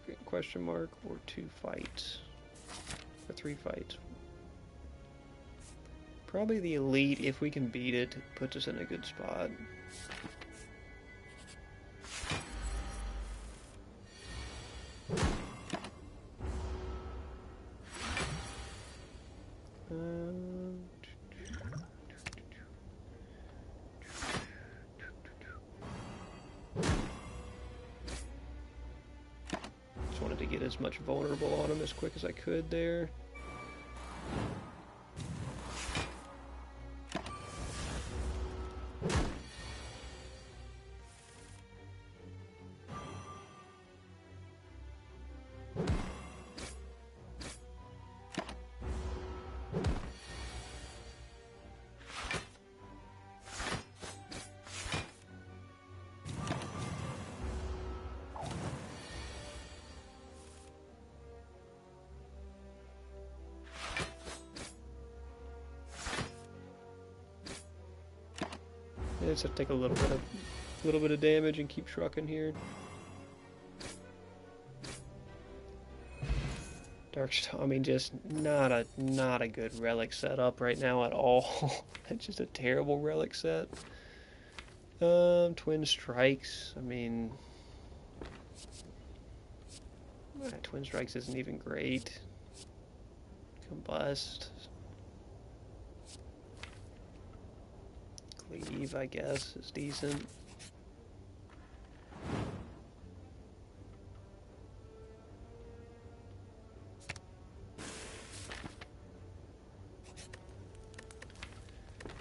or 2 fights? Or 3 fights? Probably the Elite, if we can beat it, puts us in a good spot. Just wanted to get as much vulnerable on him as quick as I could there. Yeah, just have to take a little bit of damage and keep trucking here. Darkstone, I mean, just not a good relic setup right now at all. It's just a terrible relic set. Twin Strikes. I mean, Twin Strikes isn't even great. Combust. Cleave, I guess, is decent.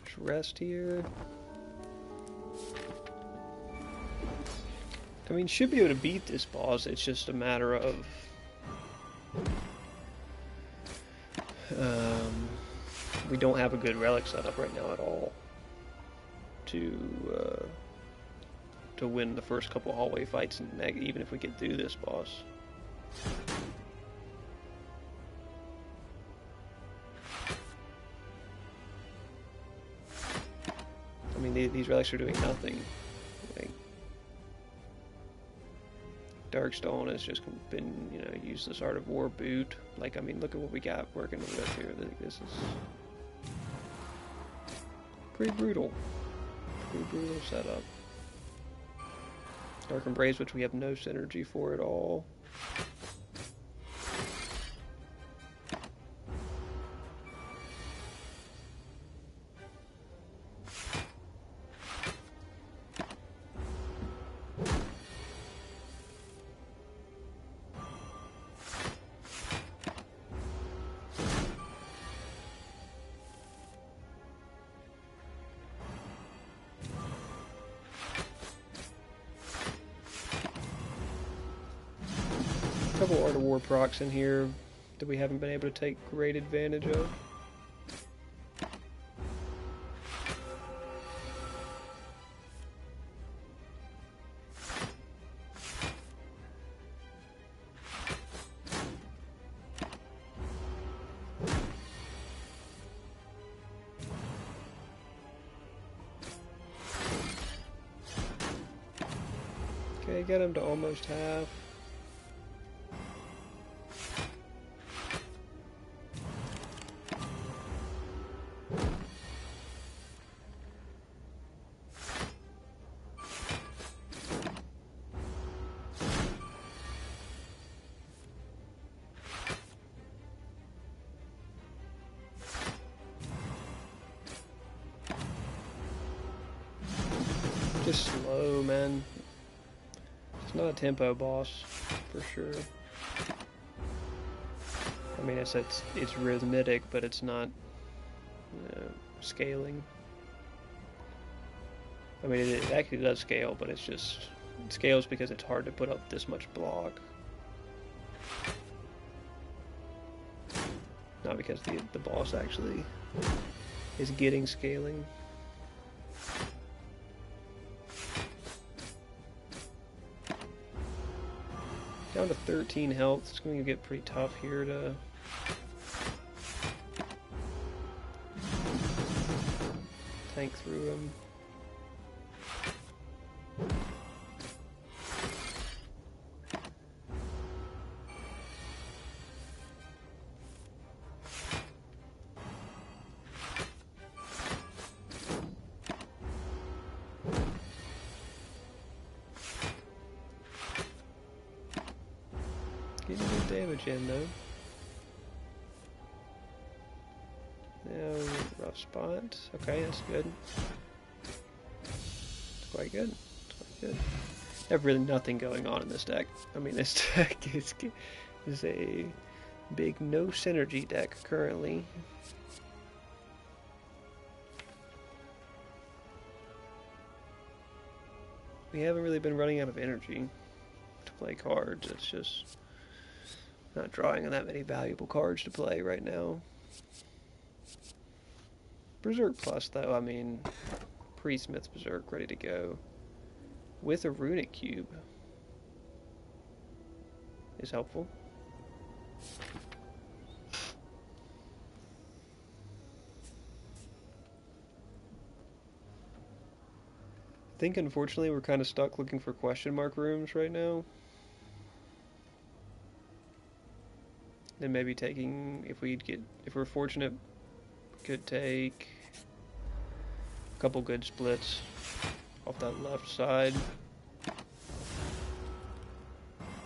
Just rest here. I mean, should be able to beat this boss. It's just a matter of we don't have a good relic setup right now at all to win the first couple hallway fights, and even if we get through this boss. I mean, these relics are doing nothing. Like, Darkstone has just been, you know, used this Art of War boot. Like, I mean, look at what we got working with here. This is pretty brutal. Pretty brutal setup. Dark Embrace, which we have no synergy for at all. Couple Art of War procs in here that we haven't been able to take great advantage of. Okay, get him to almost half. Just slow, man. It's not a tempo boss, for sure. I mean, it's rhythmic, but it's not, you know, scaling. I mean, it actually does scale, but it scales because it's hard to put up this much block. not because the boss actually is getting scaling. Down to 13 health. It's going to get pretty tough here to tank through him. Getting good damage in though. Now, rough spot. Okay, that's good. It's quite good. It's quite good. I have really nothing going on in this deck. I mean, this deck is a big no synergy deck currently. We haven't really been running out of energy to play cards. It's just not drawing that many valuable cards to play right now. Berserk Plus, though, I mean, Pre-Smith's Berserk ready to go with a Runic Cube is helpful. I think, unfortunately, we're kind of stuck looking for question mark rooms right now. Then maybe taking, if we're fortunate, could take a couple good splits off that left side.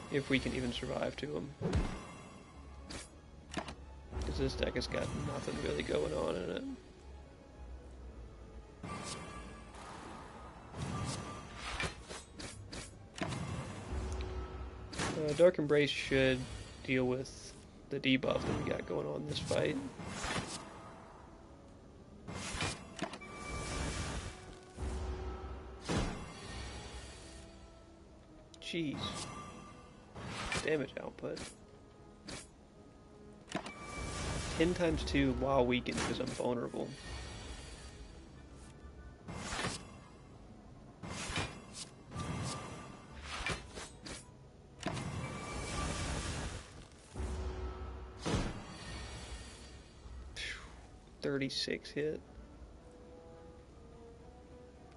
If we can even survive to them. Because this deck has got nothing really going on in it. Dark Embrace should deal with the debuff that we got going on in this fight. Jeez. Damage output. 10 times 2 while weakened because I'm vulnerable. .36 hit.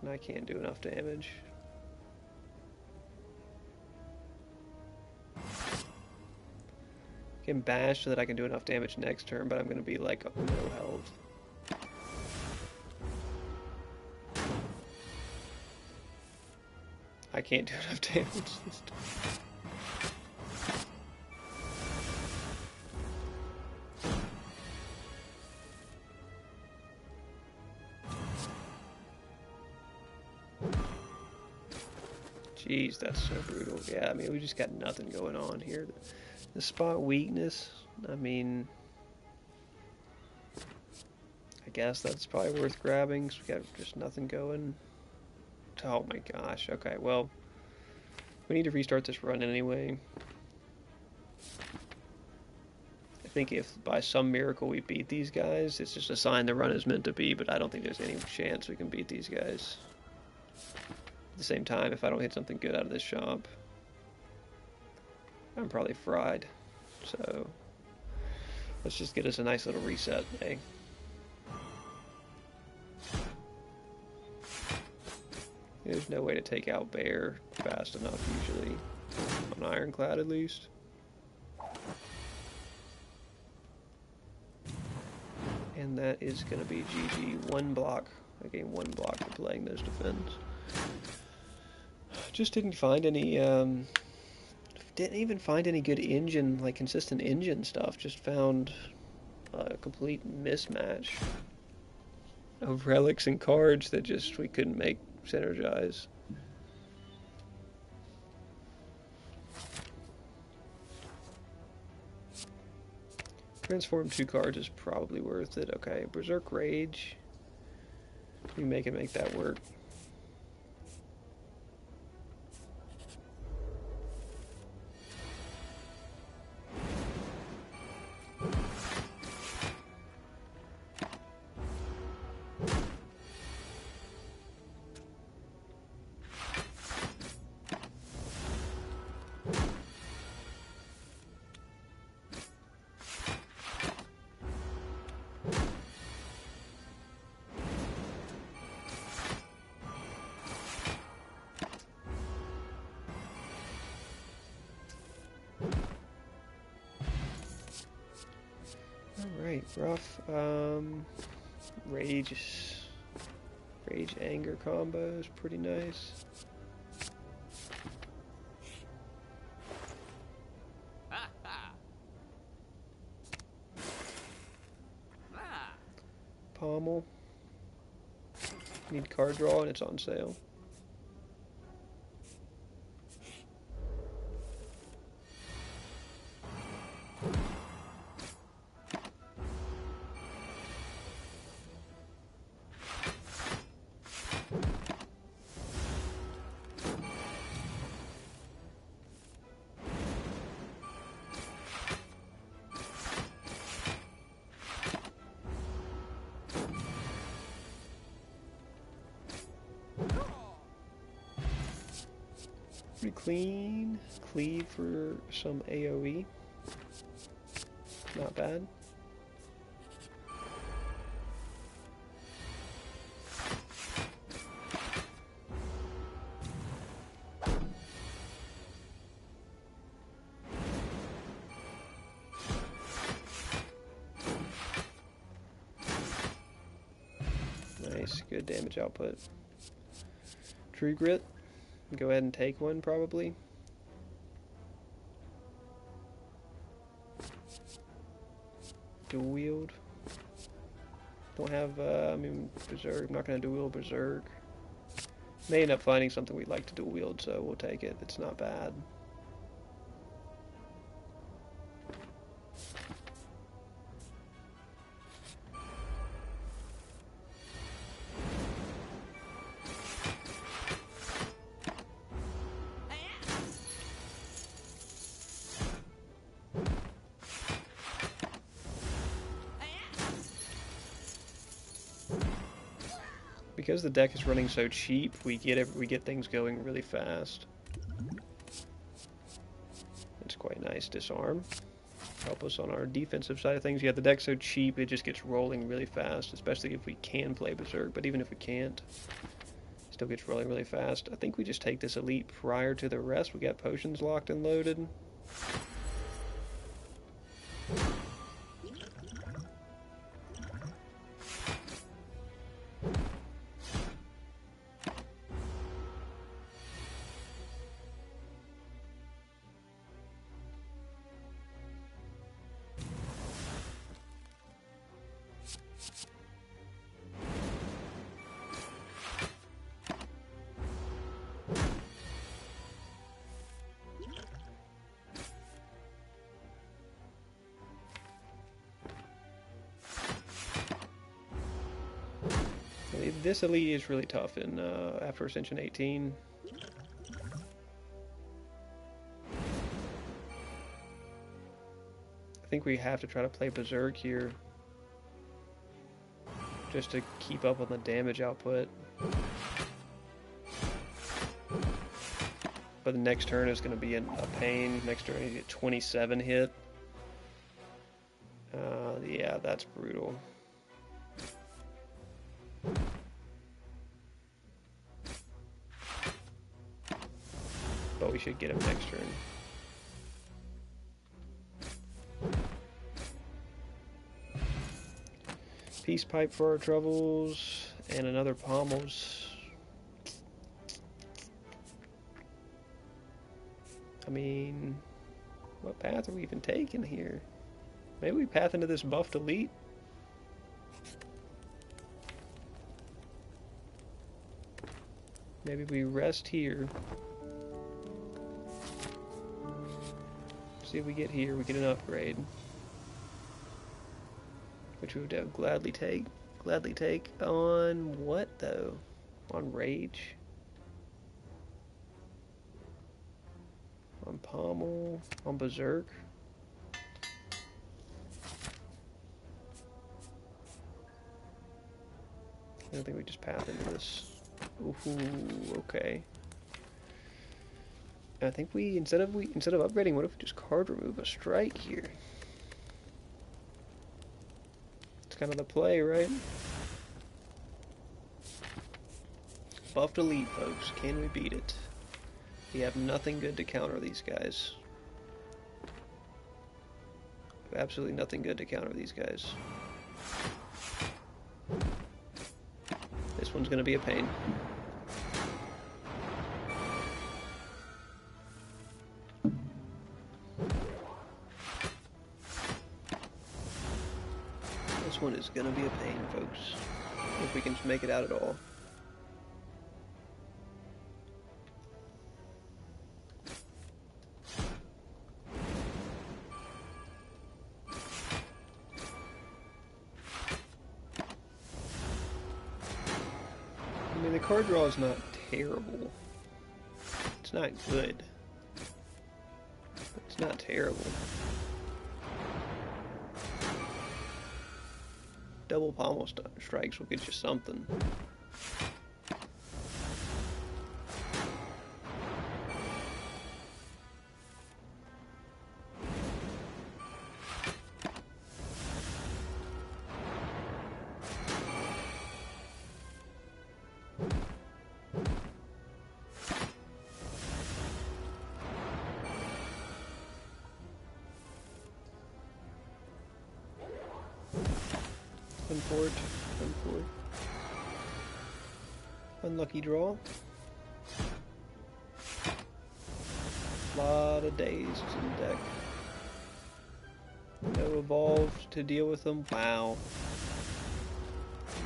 And I can't do enough damage. I can bash so that I can do enough damage next turn, but I'm going to be like no health. I can't do enough damage this turn. Jeez, that's so brutal. Yeah, I mean, we just got nothing going on here. The spot weakness, I mean, I guess that's probably worth grabbing, because we got just nothing going. Oh my gosh, okay, well, we need to restart this run anyway. I think if by some miracle we beat these guys, it's just a sign the run is meant to be, but I don't think there's any chance we can beat these guys. At the same time, if I don't hit something good out of this shop, I'm probably fried. So let's just get us a nice little reset, eh? There's no way to take out Bear fast enough usually, on Ironclad at least. And that is going to be GG. One block. I gained one block for playing those defends. Just didn't find any, didn't even find any good engine, like consistent engine stuff. Just found a complete mismatch of relics and cards that just we couldn't make synergize. Transform 2 cards is probably worth it. Okay, Berserk Rage. We make that work. Alright, rough. Rage, anger combo is pretty nice. Pommel. Need card draw and it's on sale. Pretty clean. Cleave for some AoE. Not bad. Nice, good damage output. True Grit. Go ahead and take one, probably. Dual wield. Don't have, I mean, Berserk. I'm not going to dual wield Berserk. May end up finding something we'd like to dual wield, so we'll take it. It's not bad. Because the deck is running so cheap, we get things going really fast. It's quite nice. Disarm. Help us on our defensive side of things. Yeah, the deck's so cheap, it just gets rolling really fast, especially if we can play Berserk, but even if we can't, it still gets rolling really fast. I think we just take this Elite prior to the rest. We got potions locked and loaded. This Elite is really tough in after Ascension 18. I think we have to try to play Berserk here just to keep up on the damage output. But the next turn is going to be a pain. Next turn you get 27 hit. Yeah, that's brutal. But we should get him next turn. Peace Pipe for our troubles, and another Pommels. I mean, what path are we even taking here? Maybe we path into this buffed Elite? Maybe we rest here. See if we get here, we get an upgrade. Which we would gladly take. Gladly take on what though? On Rage? On Pommel? On Berserk? I don't think we just path into this. Ooh, okay. I think we instead of upgrading, what if we just card remove a strike here? It's kind of the play, right? Buffed Elite, folks. Can we beat it? We have nothing good to counter these guys. absolutely nothing good to counter these guys. This one's going to be a pain. This one is going to be a pain, folks. If we can make it out at all. I mean, the card draw is not terrible. It's not good. It's not terrible. Double pommel strikes will get you something. Unfortunate. Unlucky draw. Lot of days in the deck. No evolves to deal with them. Wow.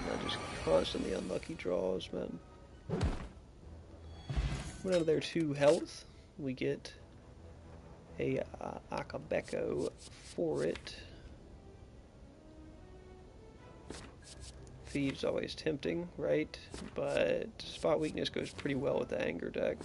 Not just constantly unlucky draws, man. Went out of their 2 health. We get a Akabeko for it. Thieves always tempting, right? But spot weakness goes pretty well with the anger deck.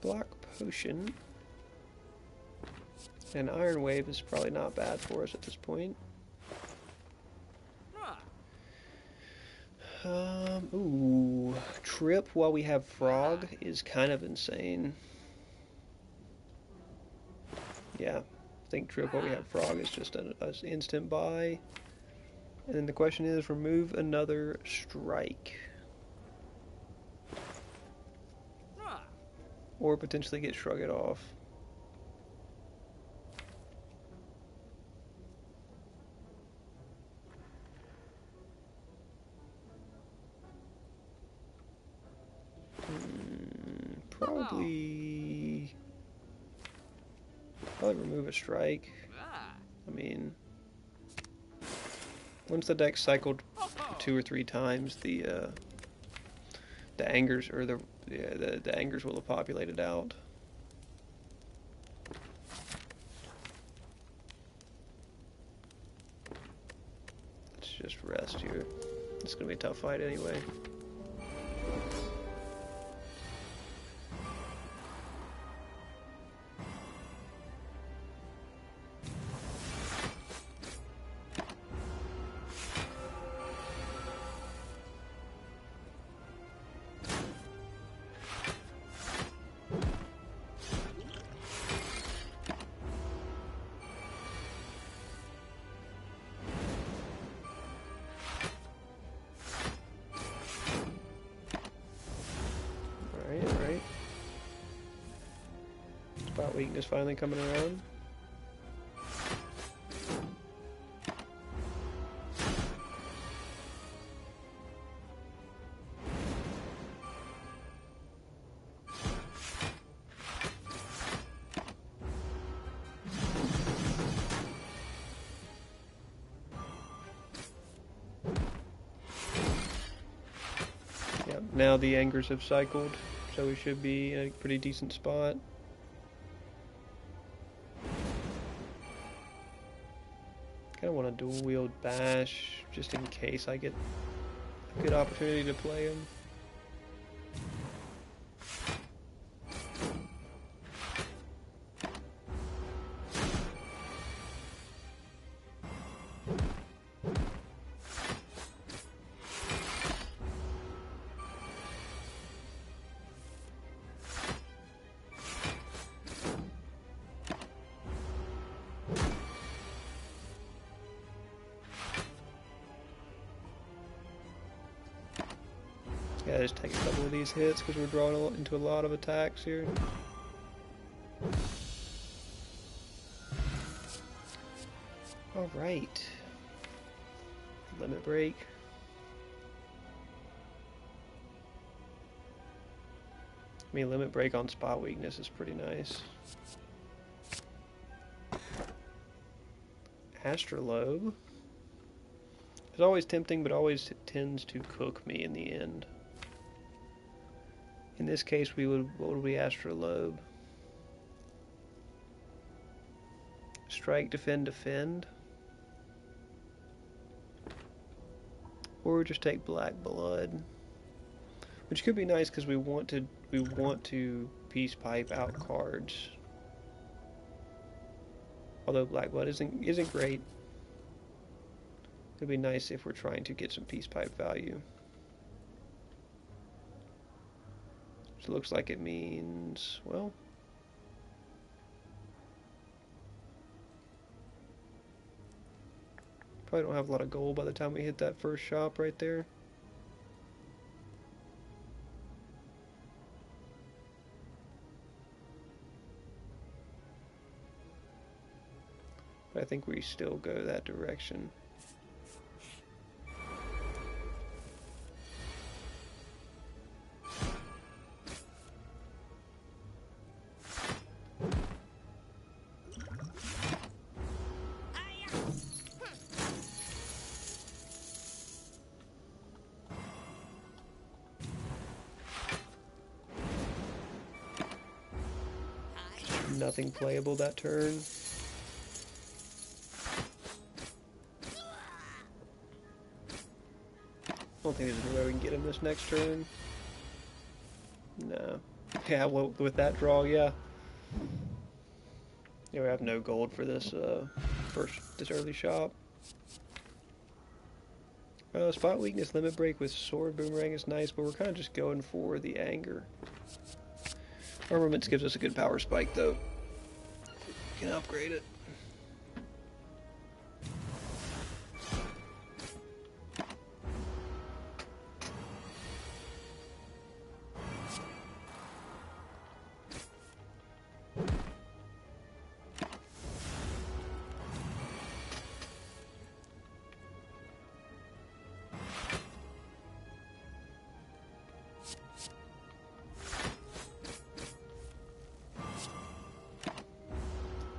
Block Potion. And Iron Wave is probably not bad for us at this point. Ooh, Trip while we have Frog is kind of insane. Yeah, I think Trip while we have Frog is just an instant buy. And then the question is, remove another strike. Or potentially get Shrug It Off. Probably remove a strike. I mean, once the deck's cycled 2 or 3 times, the angers or the angers will have populated out. Let's just rest here. It's gonna be a tough fight anyway. Alright. Spot weakness finally coming around. Now the angers have cycled, so we should be in a pretty decent spot. Kinda want a dual wield bash, just in case I get a good opportunity to play him. Yeah, just take a couple of these hits because we're drawing into a lot of attacks here. Alright. Limit break. I mean, limit break on spot weakness is pretty nice. Astrolabe. It's always tempting, but always tends to cook me in the end. In this case, what would we Astrolabe? Strike, defend, defend. Or just take Black Blood. Which could be nice because we want to Peace Pipe out cards. Although Black Blood isn't great. It'd be nice if we're trying to get some Peace Pipe value. So it looks like it means, well, probably don't have a lot of gold by the time we hit that first shop right there. But I think we still go that direction. Nothing playable that turn. I don't think there's any way we can get him this next turn. No. Yeah, well, with that draw, yeah. Yeah, we have no gold for this this early shop. Spot weakness, limit break with sword boomerang is nice, but we're kind of just going for the anger. Armaments gives us a good power spike, though. We can upgrade it.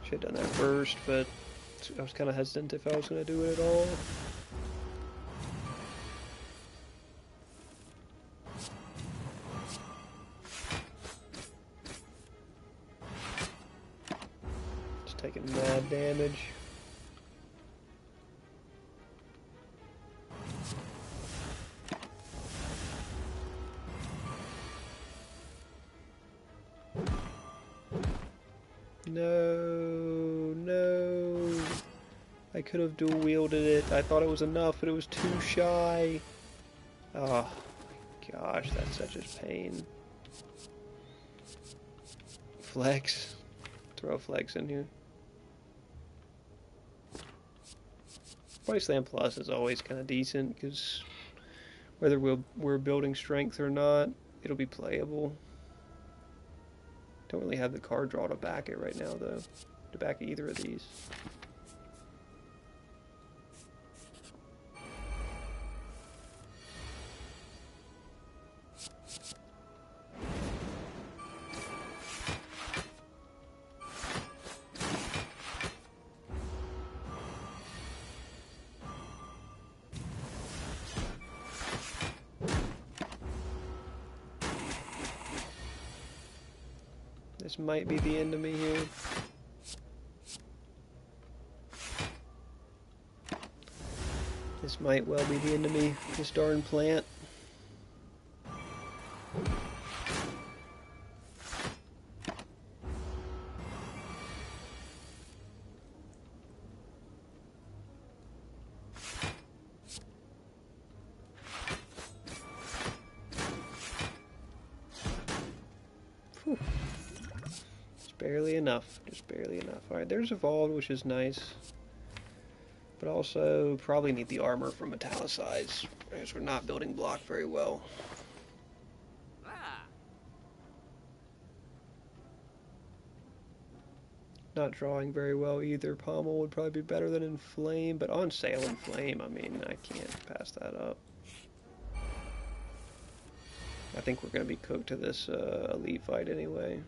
Should have done that first, but I was kind of hesitant if I was going to do it at all. Just taking mad damage. No. I could have dual wielded it. I thought it was enough, but it was too shy. Oh my gosh, that's such a pain. Flex. Throw a flex in here. Body Slam Plus is always kind of decent because whether we're building strength or not, it'll be playable. Don't really have the card draw to back it right now, though. To back either of these. This might be the end of me here. This might well be the end of me, this darn plant. Whew. Just barely enough, just barely enough. Alright, there's Evolved, which is nice. But also, probably need the armor from Metallicize, because we're not building block very well. Not drawing very well either. Pommel would probably be better than Inflame, but on Sail Inflame, I mean, I can't pass that up. I think we're going to be cooked to this elite fight anyway.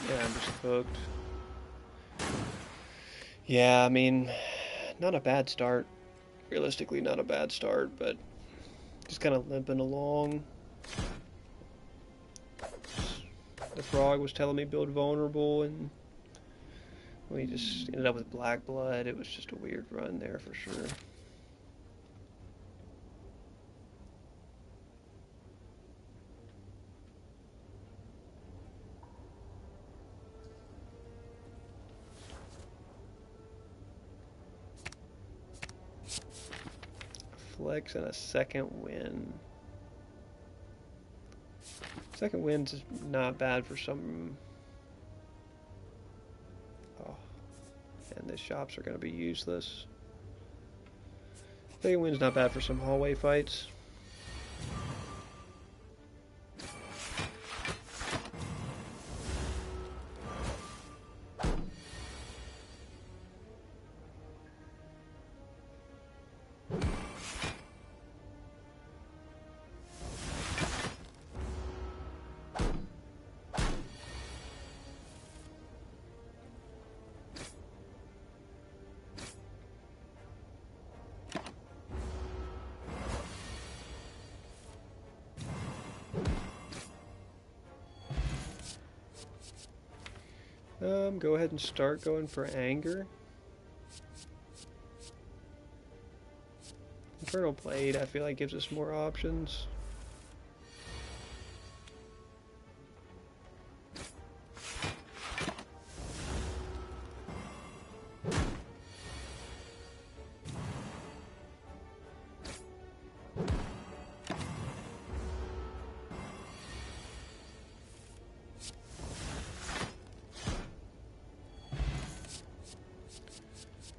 Yeah, I'm just cooked. Yeah, I mean, not a bad start. Realistically, not a bad start, but just kind of limping along. The frog was telling me build vulnerable, and we just ended up with black blood. It was just a weird run there for sure. Flex and a second win. Second wind's not bad for some... Oh, and the shops are going to be useless. Second wind's not bad for some hallway fights. Go ahead and start going for anger. Infernal Blade, I feel like gives us more options.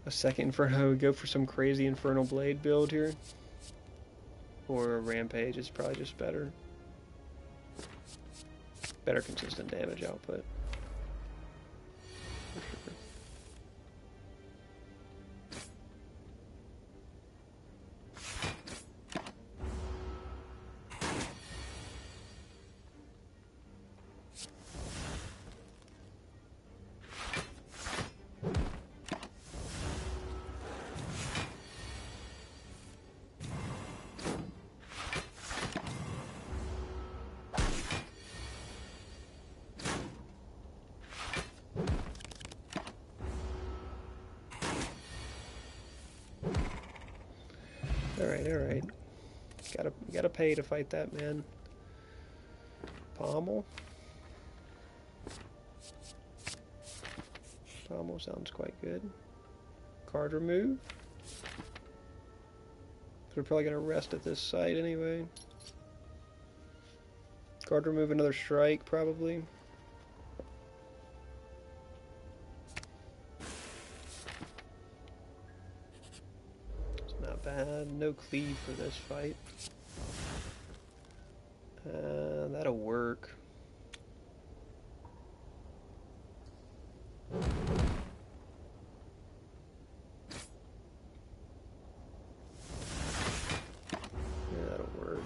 Second Inferno, we go for some crazy Infernal Blade build here. Or Rampage is probably just better. Better consistent damage output. For sure. Alright. Gotta pay to fight that man. Pommel. Pommel sounds quite good. Card remove. We're probably gonna rest at this site anyway. Card remove another strike, probably. Bad. No cleave for this fight. That'll work. Yeah, that'll work.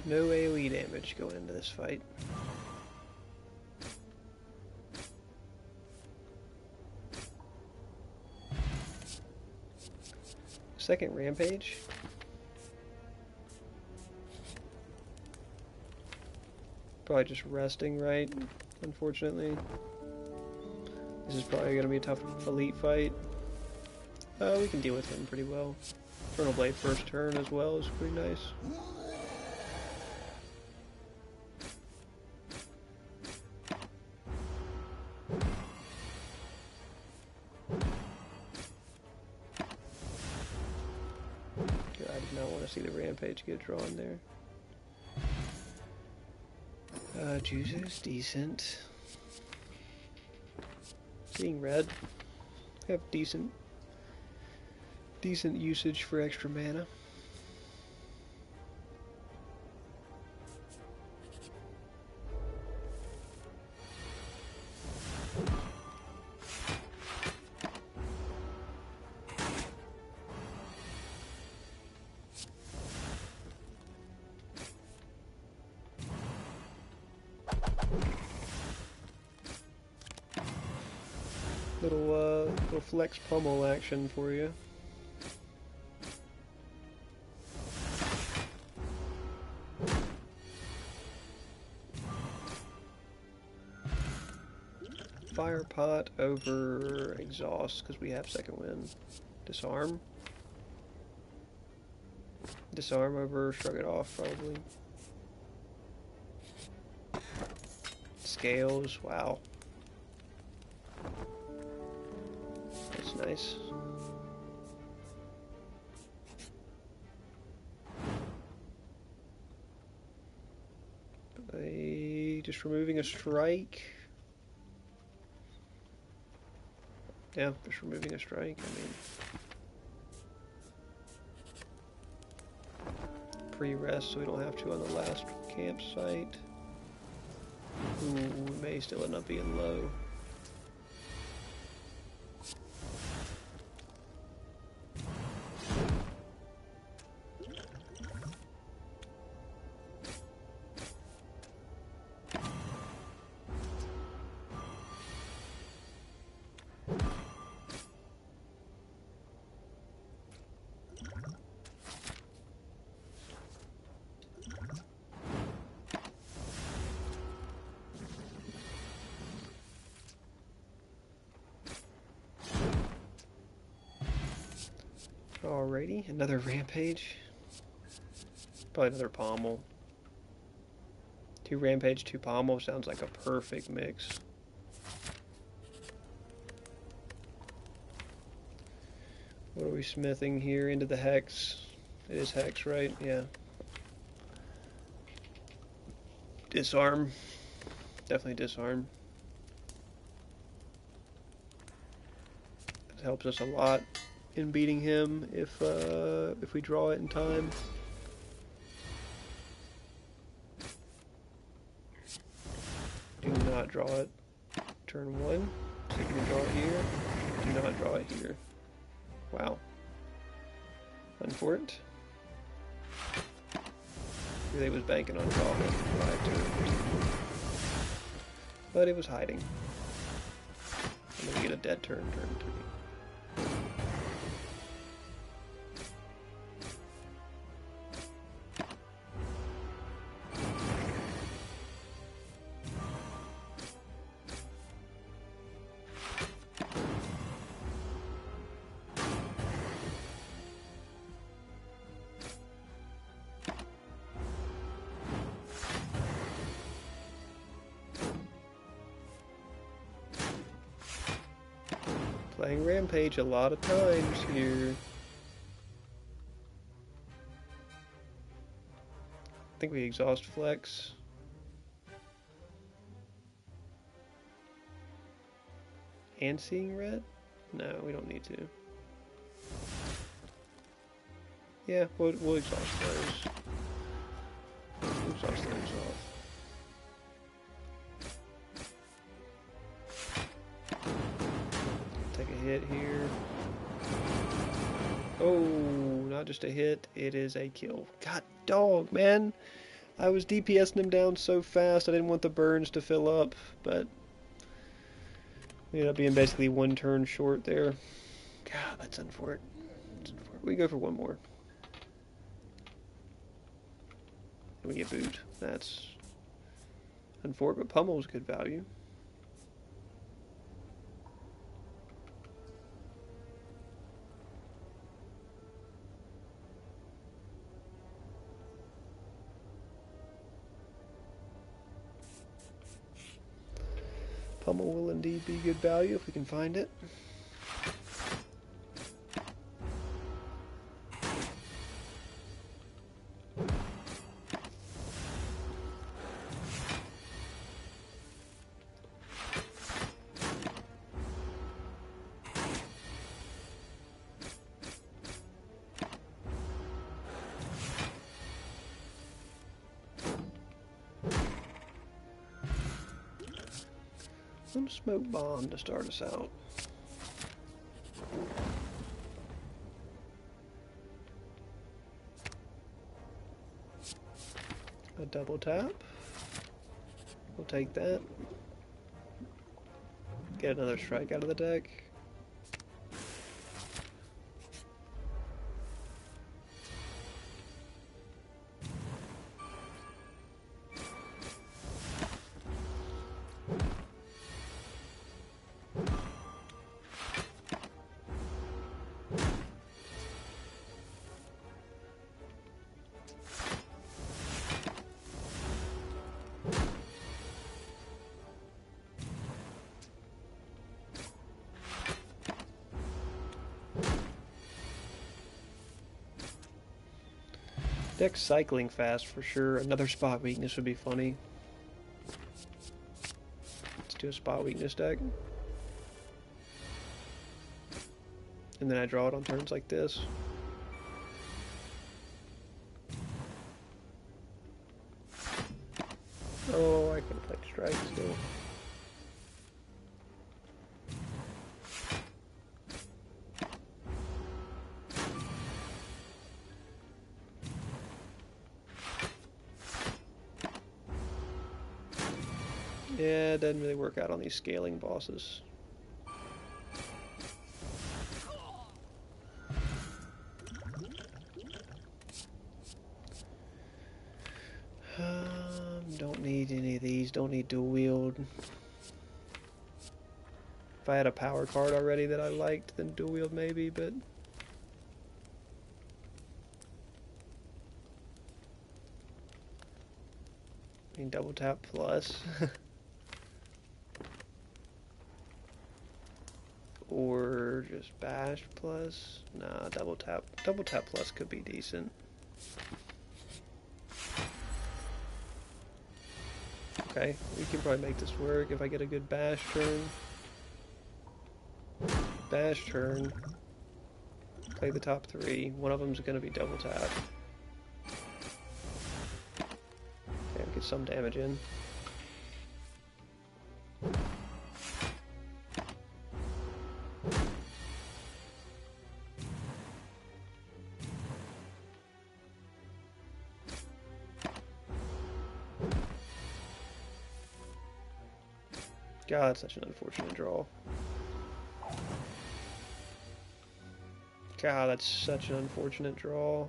No AoE damage going into this fight. Second rampage. Probably just resting, right? Unfortunately. This is probably going to be a tough elite fight. We can deal with him pretty well. Infernal Blade first turn as well is pretty nice. I did not want to see the rampage get drawn there. Juju's decent. Seeing red. Have decent usage for extra mana. Little flex pummel action for you. Fire pot over exhaust because we have second wind. Disarm. Disarm over shrug it off probably. Scales, wow. That's nice. Just removing a strike. Yeah, just removing a strike, I mean. Pre-rest so we don't have to on the last campsite. Ooh, we may still end up being low. Alrighty, another rampage. Probably another pommel. 2 rampage, 2 pommel sounds like a perfect mix. What are we smithing here? Into the hex. It is hex, right? Yeah. Disarm. Definitely disarm. It helps us a lot in beating him if we draw it in time. Do not draw it turn 1. So you can draw it here. Do not draw it here. Wow. Unfortunate. Really was banking on drawing it 5 turns. But it was hiding. And then we get a dead turn 3. Playing Rampage a lot of times here. I think we exhaust flex. And seeing red? No, we don't need to. Yeah, we'll exhaust those. We'll exhaust those off. Take a hit here. Oh, not just a hit, it is a kill. God dog, man. I was DPSing him down so fast, I didn't want the burns to fill up, but we ended up being basically 1 turn short there. God, that's unfortunate. we go for one more. And we get boot. That's unfortunate, but Pummel's good value. Pummel will indeed be good value if we can find it. Some smoke bomb to start us out. A double tap. We'll take that. Get another strike out of the deck. Deck's cycling fast for sure. Another spot weakness would be funny. Let's do a spot weakness deck. And then I draw it on turns like this. Oh, I can play strike still. Yeah, it doesn't really work out on these scaling bosses. Don't need any of these, don't need dual wield. If I had a power card already that I liked, then dual wield maybe, but... I mean, double tap plus. Or just bash plus. Nah, double tap. Double tap plus could be decent. Okay, we can probably make this work if I get a good bash turn. Bash turn. Play the top three. One of them's gonna be double tap. Okay, get some damage in. God, that's such an unfortunate draw. God, that's such an unfortunate draw.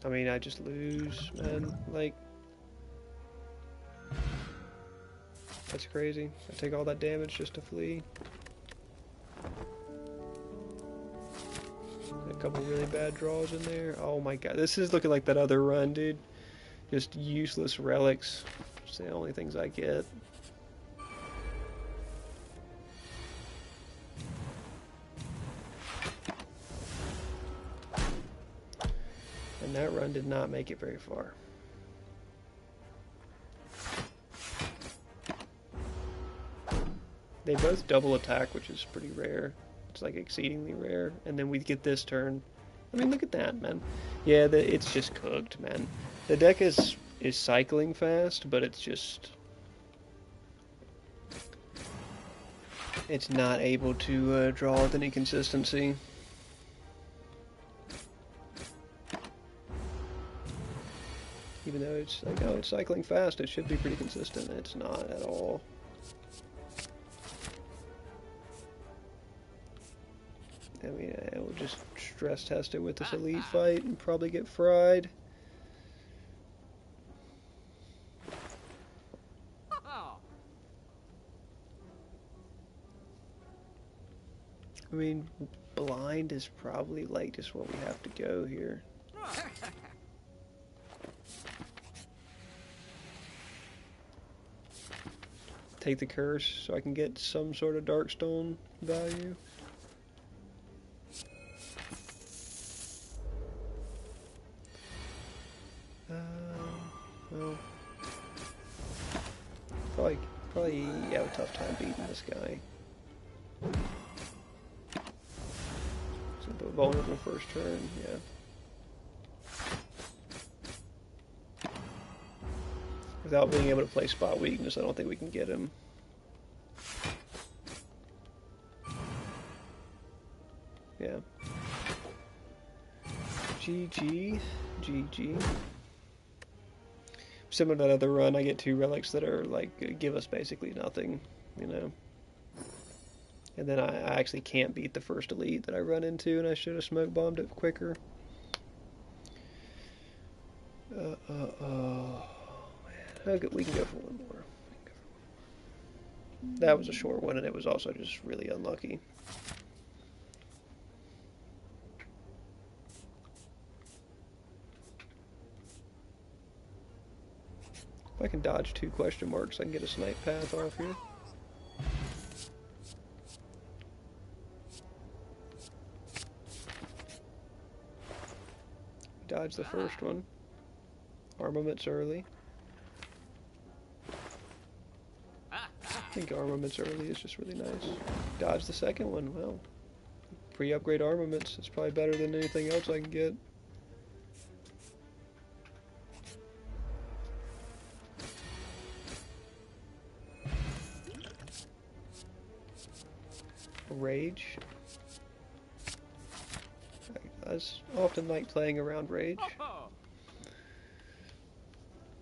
I mean, I just lose, man. Like, that's crazy. I take all that damage just to flee. A couple really bad draws in there. Oh my god, this is looking like that other run, dude. Just useless relics. It's the only things I get. And that run did not make it very far. They both double attack, which is pretty rare. It's like exceedingly rare. And then we get this turn. I mean, look at that, man. Yeah, it's just cooked, man. The deck is cycling fast, but it's just... it's not able to draw with any consistency. Even though it's like, oh, it's cycling fast, it should be pretty consistent. It's not at all. I mean, we'll just stress test it with this elite fight and probably get fried. I mean, blind is probably like just what we have to go here. Take the curse so I can get some sort of darkstone value. Well, probably have a tough time beating this guy. It's a vulnerable first turn, yeah. Without being able to play spot weakness, I don't think we can get him. Yeah. GG. GG. Similar to that other run, I get 2 relics that are like give us basically nothing, you know. And then I actually can't beat the first elite that I run into, and I should have smoke bombed it quicker. Okay, we can go for one more. That was a short one, and it was also just really unlucky. If I can dodge 2 question marks, I can get a snipe path off here. Dodge the first one. Armaments early. I think armaments early is just really nice. Dodge the second one. Well, pre-upgrade armaments. It's probably better than anything else I can get. Rage. I often like playing around rage.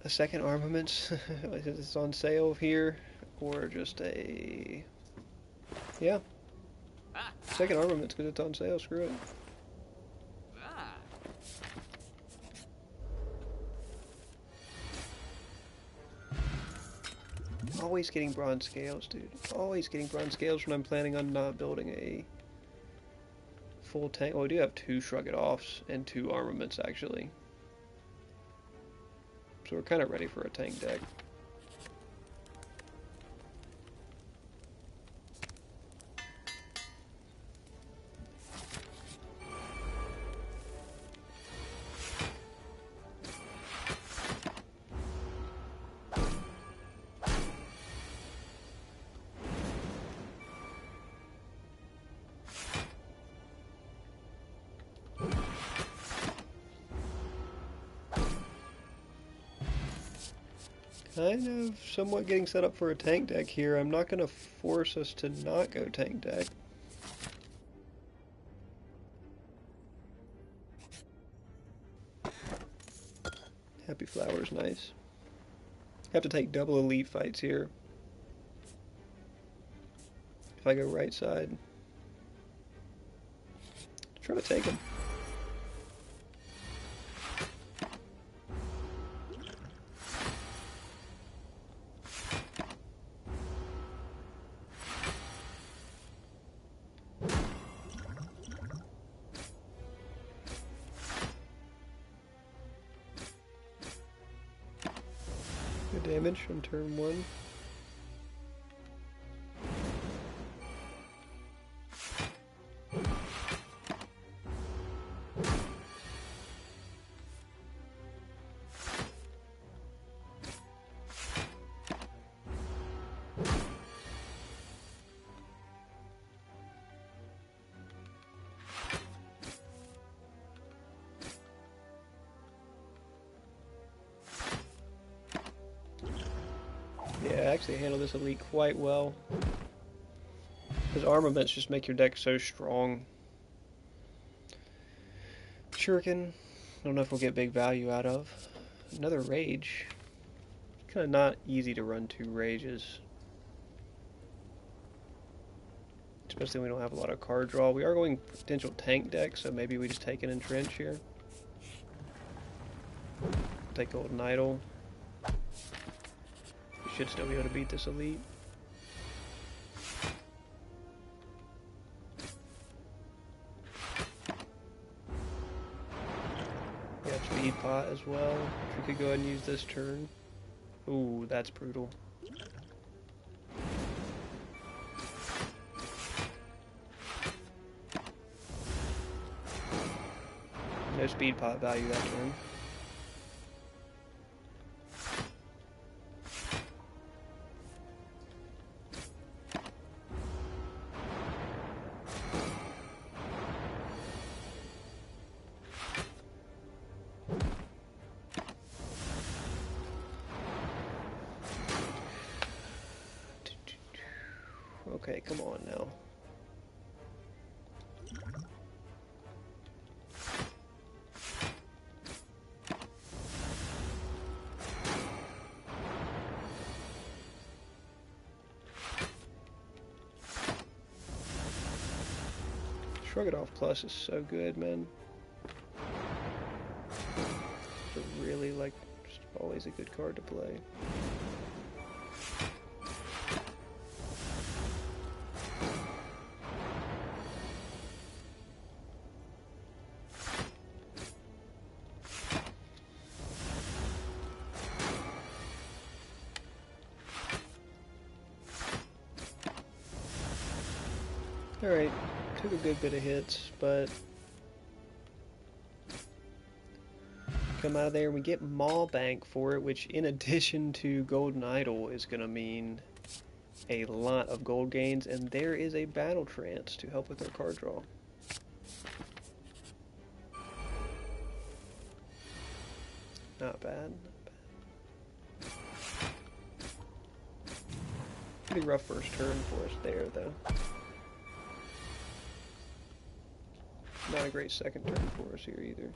A second armaments. It's on sale here. Or just a... Yeah. Second armaments because it's on sale. Screw it. Always getting bronze scales, dude. Always getting bronze scales when I'm planning on not building a full tank. Oh, we do have 2 Shrug It Offs and 2 armaments, actually. So we're kind of ready for a tank deck. Kind of somewhat getting set up for a tank deck here. I'm not going to force us to not go tank deck. Happy Flower's nice. Have to take double elite fights here. If I go right side. Try to take him. Damage on turn 1. Yeah, I actually handled this elite quite well. Because armaments just make your deck so strong. Shuriken, I don't know if we'll get big value out of. Another Rage. It's kind of not easy to run 2 Rages. Especially when we don't have a lot of card draw. We are going potential tank deck, so maybe we just take an entrench here. Take Golden Idol. We should still be able to beat this elite. We have Speed Pot as well, which we could go ahead and use this turn. Ooh, that's brutal. No Speed Pot value that turn. Okay, come on now. Shrug It Off Plus is so good, man. It's a really, like, just always a good card to play. Alright, took a good bit of hits, but come out of there and we get Maw Bank for it, which in addition to Golden Idol is going to mean a lot of gold gains, and there is a Battle Trance to help with our card draw. Not bad, not bad. Pretty rough first turn for us there, though. Not a great second turn for us here either.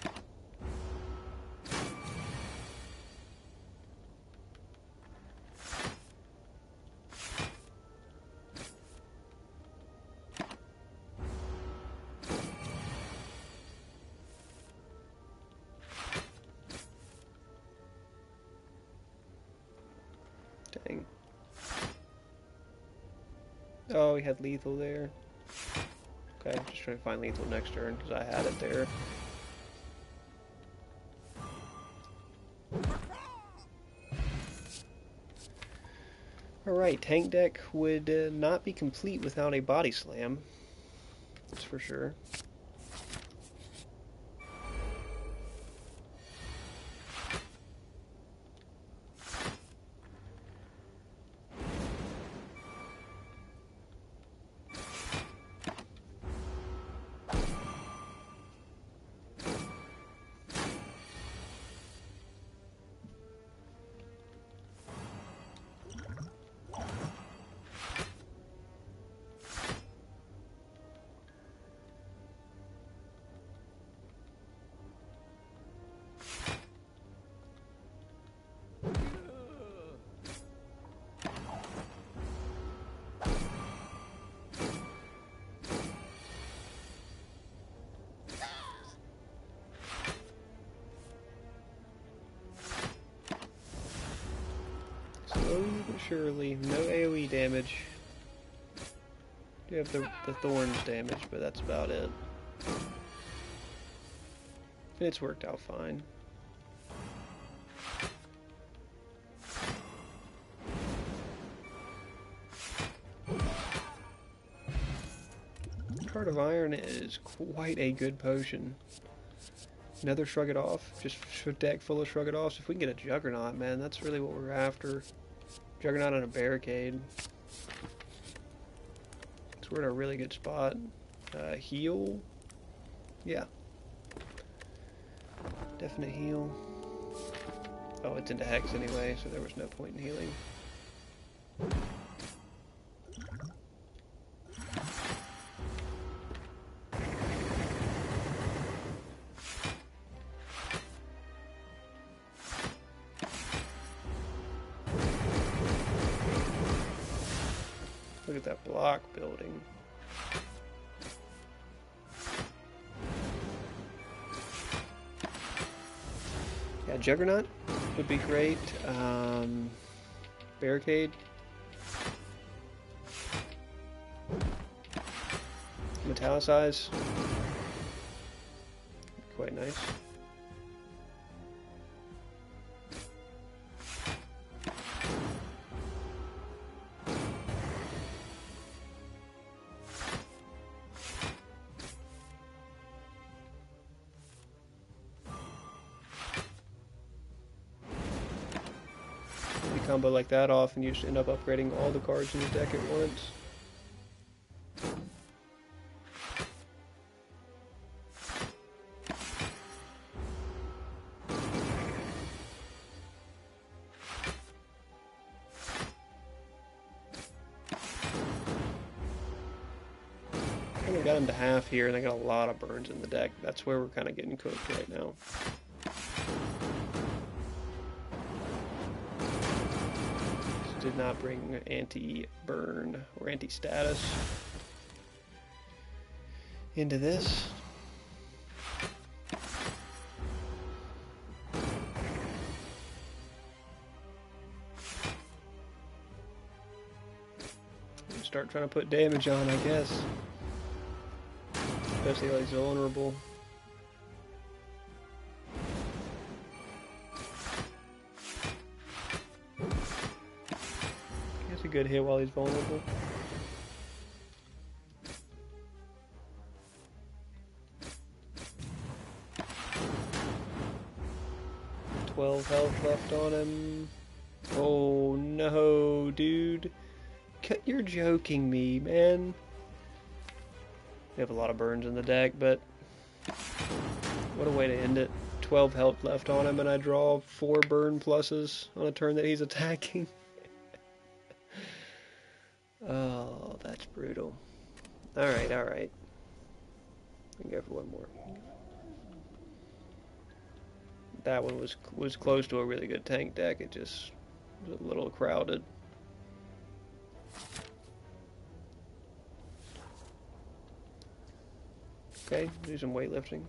Dang. Oh, he had lethal there. Okay, I'm just trying to find lethal next turn because I had it there. Alright, tank deck would not be complete without a body slam. That's for sure. Slowly but surely, no AoE damage. Do have the thorns damage, but that's about it. It's worked out fine. Heart of Iron is quite a good potion. Another Shrug It Off, just a deck full of Shrug It Offs. If we can get a Juggernaut, man, that's really what we're after. Juggernaut and a Barricade. So we're in a really good spot. Heal? Yeah. Definite heal. Oh, it's into Hex anyway, so there was no point in healing. Look at that block building. Juggernaut would be great. Barricade. Metallicize. Quite nice. You combo like that off and you just end up upgrading all the cards in your deck at once. I got him to half here, and I got a lot of burns in the deck. That's where we're kind of getting cooked right now. This did not bring anti-burn or anti-status into this. Start trying to put damage on, I guess. Especially while he's vulnerable. That's a good hit while he's vulnerable. $12 health left on him. Oh no, dude. You're joking me, man. We have a lot of burns in the deck, but what a way to end it. 12 health left on him, and I draw 4 burn pluses on a turn that he's attacking. Oh, that's brutal. Alright, alright. I can go for one more. That one was close to a really good tank deck. It just was a little crowded. Okay, do some weightlifting.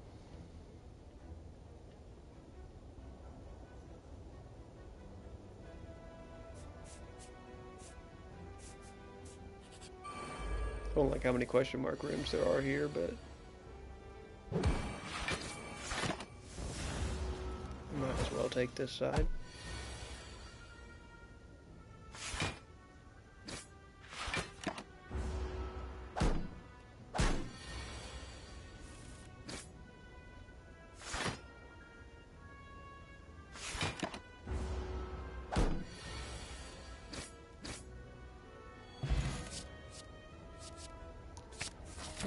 I don't like how many question mark rooms there are here, but might as well take this side.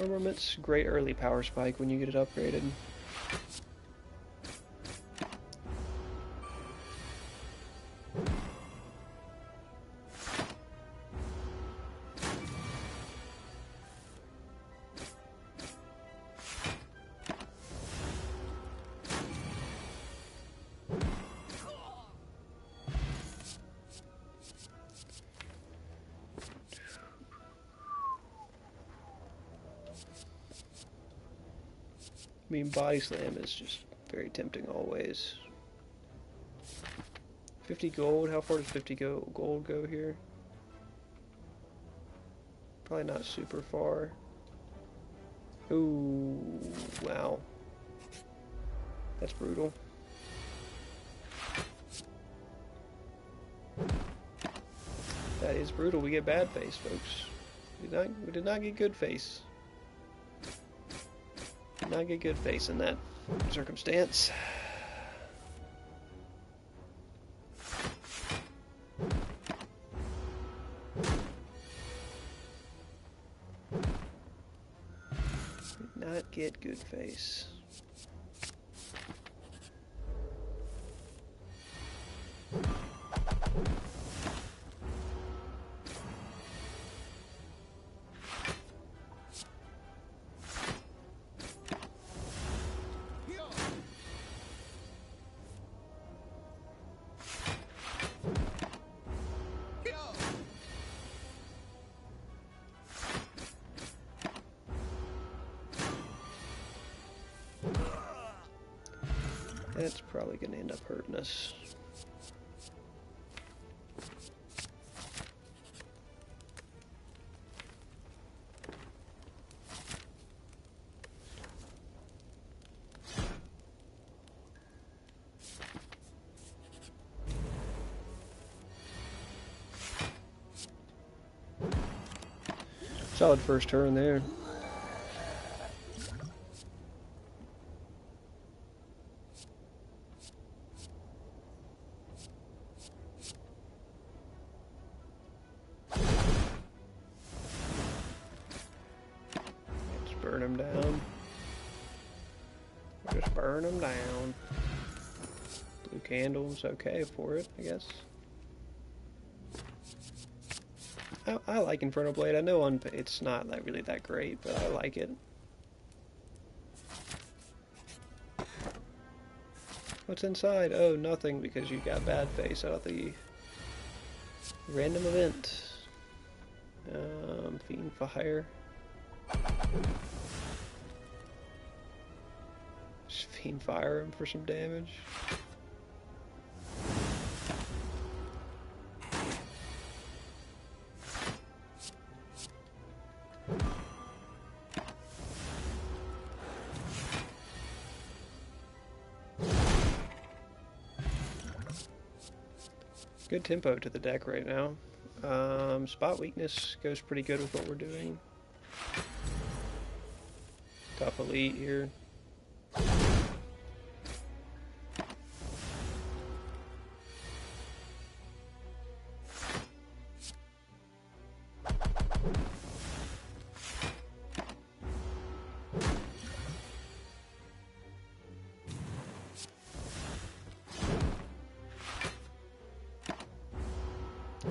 Armament's great early power spike when you get it upgraded. I mean, Body Slam is just very tempting always. 50 gold? How far does 50 gold go here? Probably not super far. Ooh, wow. That's brutal. That is brutal. We get bad face, folks. We did not get good face. Not get good face in that circumstance. Did not get good face. That's probably going to end up hurting us. Solid first turn there. Just burn him down. Just burn him down. Blue candle's okay for it, I guess. I like Inferno Blade. I know it's not really that great, but I like it. What's inside? Oh, nothing, because you got bad face out of the random event. Fiend Fire. Just Fiend Fire him for some damage. Good tempo to the deck right now. Spot weakness goes pretty good with what we're doing. Tough elite here.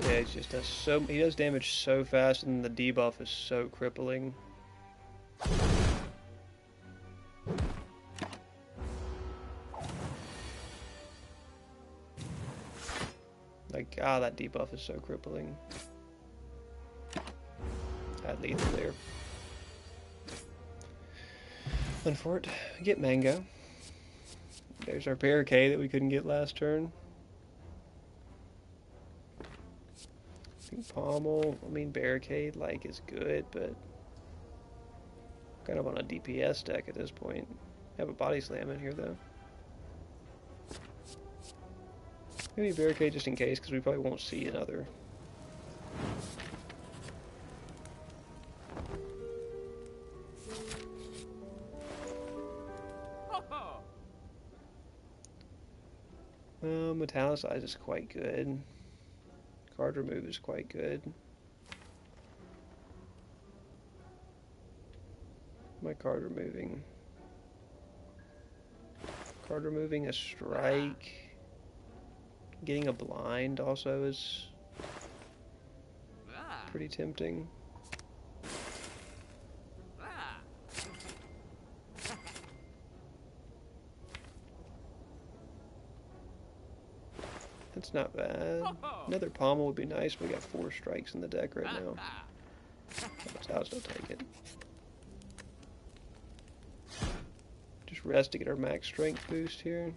Yeah, he just does he does damage so fast, and the debuff is so crippling. Like, that debuff is so crippling. Add lethal there. Unfort, get Mango. There's our Barricade that we couldn't get last turn. Pommel, I mean, Barricade, like, is good, but kind of on a DPS deck at this point. Have a Body Slam in here, though. Maybe Barricade just in case, because we probably won't see another. Metallicize is quite good. Card remove is quite good. My card removing. Card removing a strike. Getting a blind also is pretty tempting. That's not bad. Another pommel would be nice, but we got 4 strikes in the deck right now. I'll still take it. Just rest to get our max strength boost here.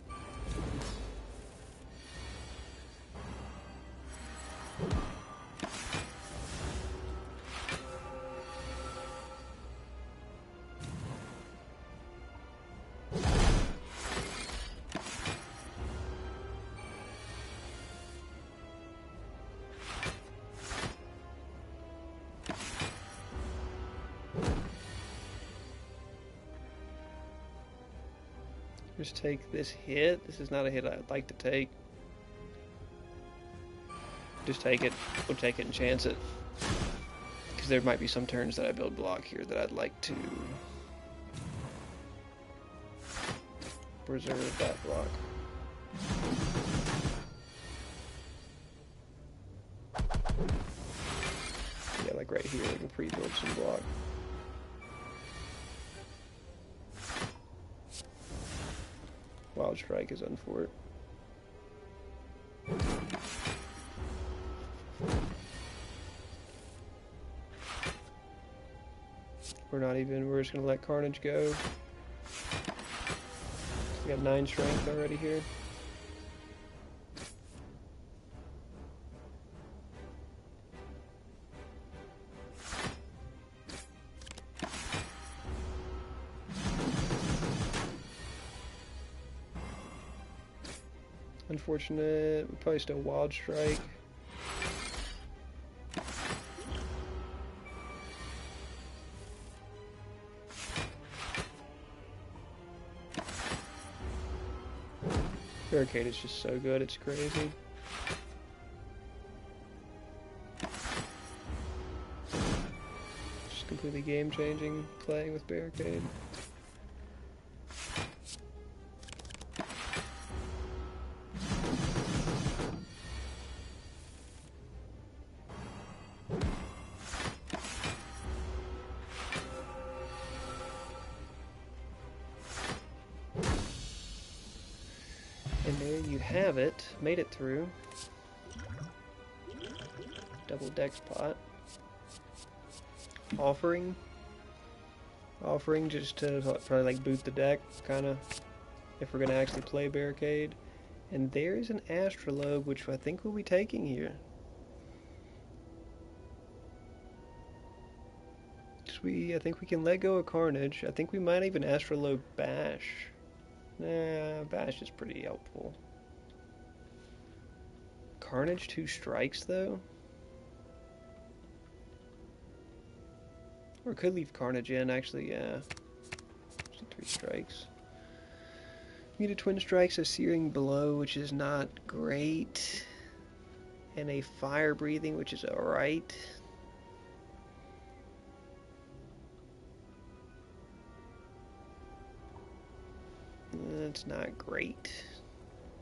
Just take this hit. This is not a hit I'd like to take. Just take it. We'll take it and chance it. Because there might be some turns that I build block here that I'd like to preserve that block. Yeah, like right here, we can pre-build some block. Wild Strike is unfort. We're just gonna let Carnage go. We got 9 strength already here. Unfortunate. We'll probably still wild strike. Barricade is just so good, it's crazy. Just completely game changing playing with Barricade. And there you have it. Made it through. Double dex pot. Offering. Offering just to probably like boot the deck, kind of, if we're going to actually play Barricade. And there's an Astrolabe, which I think we'll be taking here. I think we can let go of Carnage. I think we might even Astrolabe Bash. Nah, Bash is pretty helpful. Carnage 2 strikes, though? Or could leave Carnage in, actually, yeah. 3 strikes. We get a Twin Strikes, a Searing Blow, which is not great. And a Fire Breathing, which is alright. It's not great.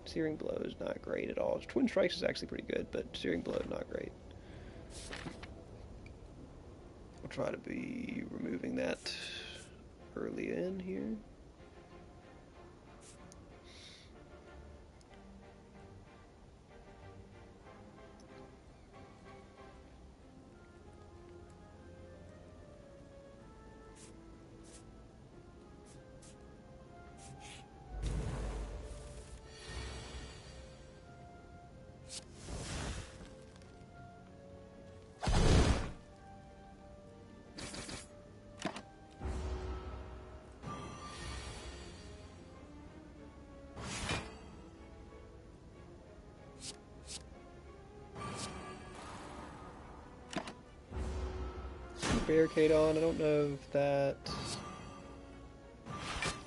Searing Blow is not great at all. Twin Strikes is actually pretty good, but Searing Blow is not great. We'll try to be removing that early in here. Barricade on. I don't know if that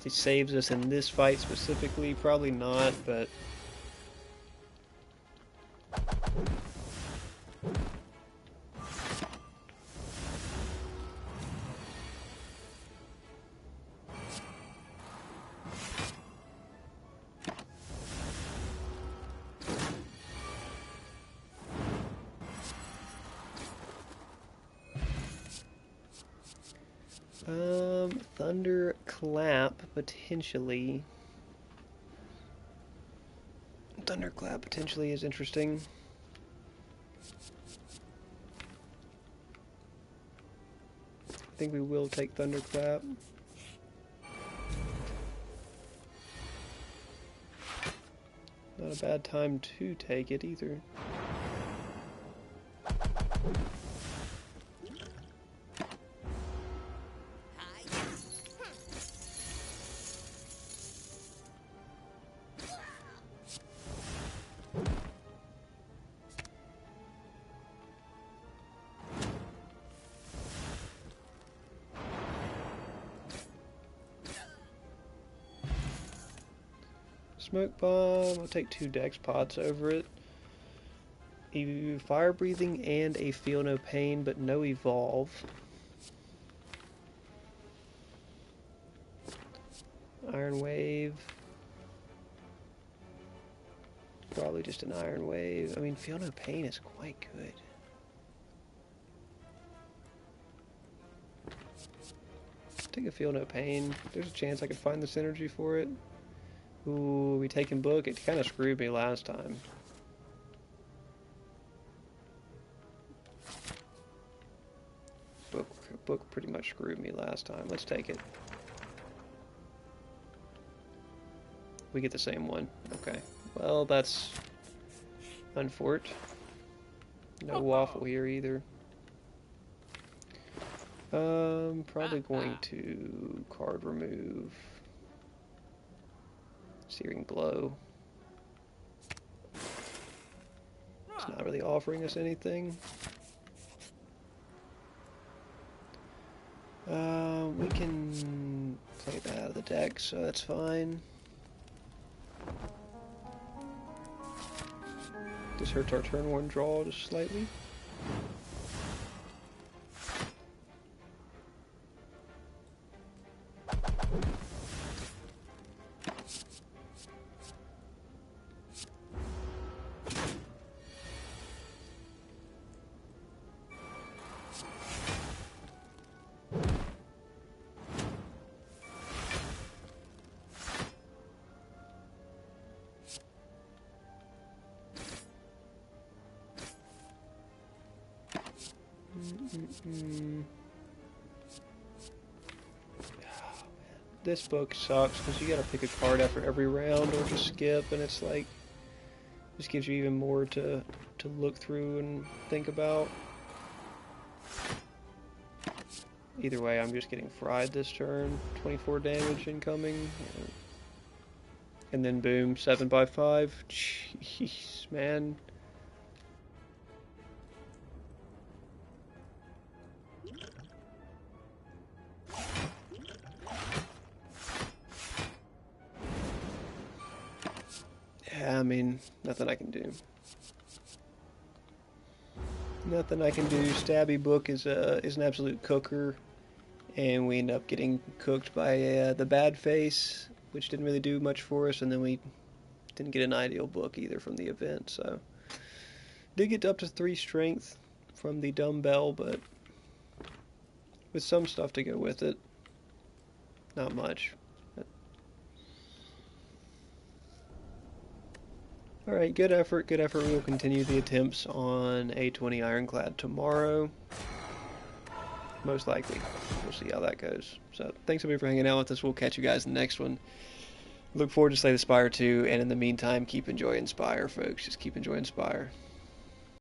it saves us in this fight specifically. Probably not, but Thunderclap potentially. Thunderclap potentially is interesting. I think we will take Thunderclap. Not a bad time to take it either. Smoke Bomb, I'll take 2 Dex Pots over it. Fire Breathing and a Feel No Pain, but no Evolve. Iron Wave. Probably just an Iron Wave. I mean, Feel No Pain is quite good. Take a Feel No Pain. There's a chance I could find the synergy for it. Ooh, we taking Book. It kind of screwed me last time. Book pretty much screwed me last time. Let's take it. We get the same one. Okay. Well, that's unfortunate. No waffle here either. Probably going to card remove. Searing Blow. It's not really offering us anything. We can play that out of the deck, so that's fine. This hurts our turn one draw just slightly. This book sucks because you gotta pick a card after every round or just skip, and it's like just gives you even more to look through and think about. Either way, I'm just getting fried this turn. 24 damage incoming, and then boom, 7/5. Jeez, man. Yeah, I mean, nothing I can do. Nothing I can do. Stabby Book is an absolute cooker, and we end up getting cooked by the Bad Face, which didn't really do much for us, and then we didn't get an ideal book either from the event. So did get up to 3 strength from the dumbbell, but with some stuff to go with it, not much. Alright, good effort, good effort. We will continue the attempts on A20 Ironclad tomorrow. Most likely. We'll see how that goes. So, thanks everybody for hanging out with us. We'll catch you guys in the next one. Look forward to Slay the Spire 2, and in the meantime, keep enjoying Spire, folks. Just keep enjoying Spire.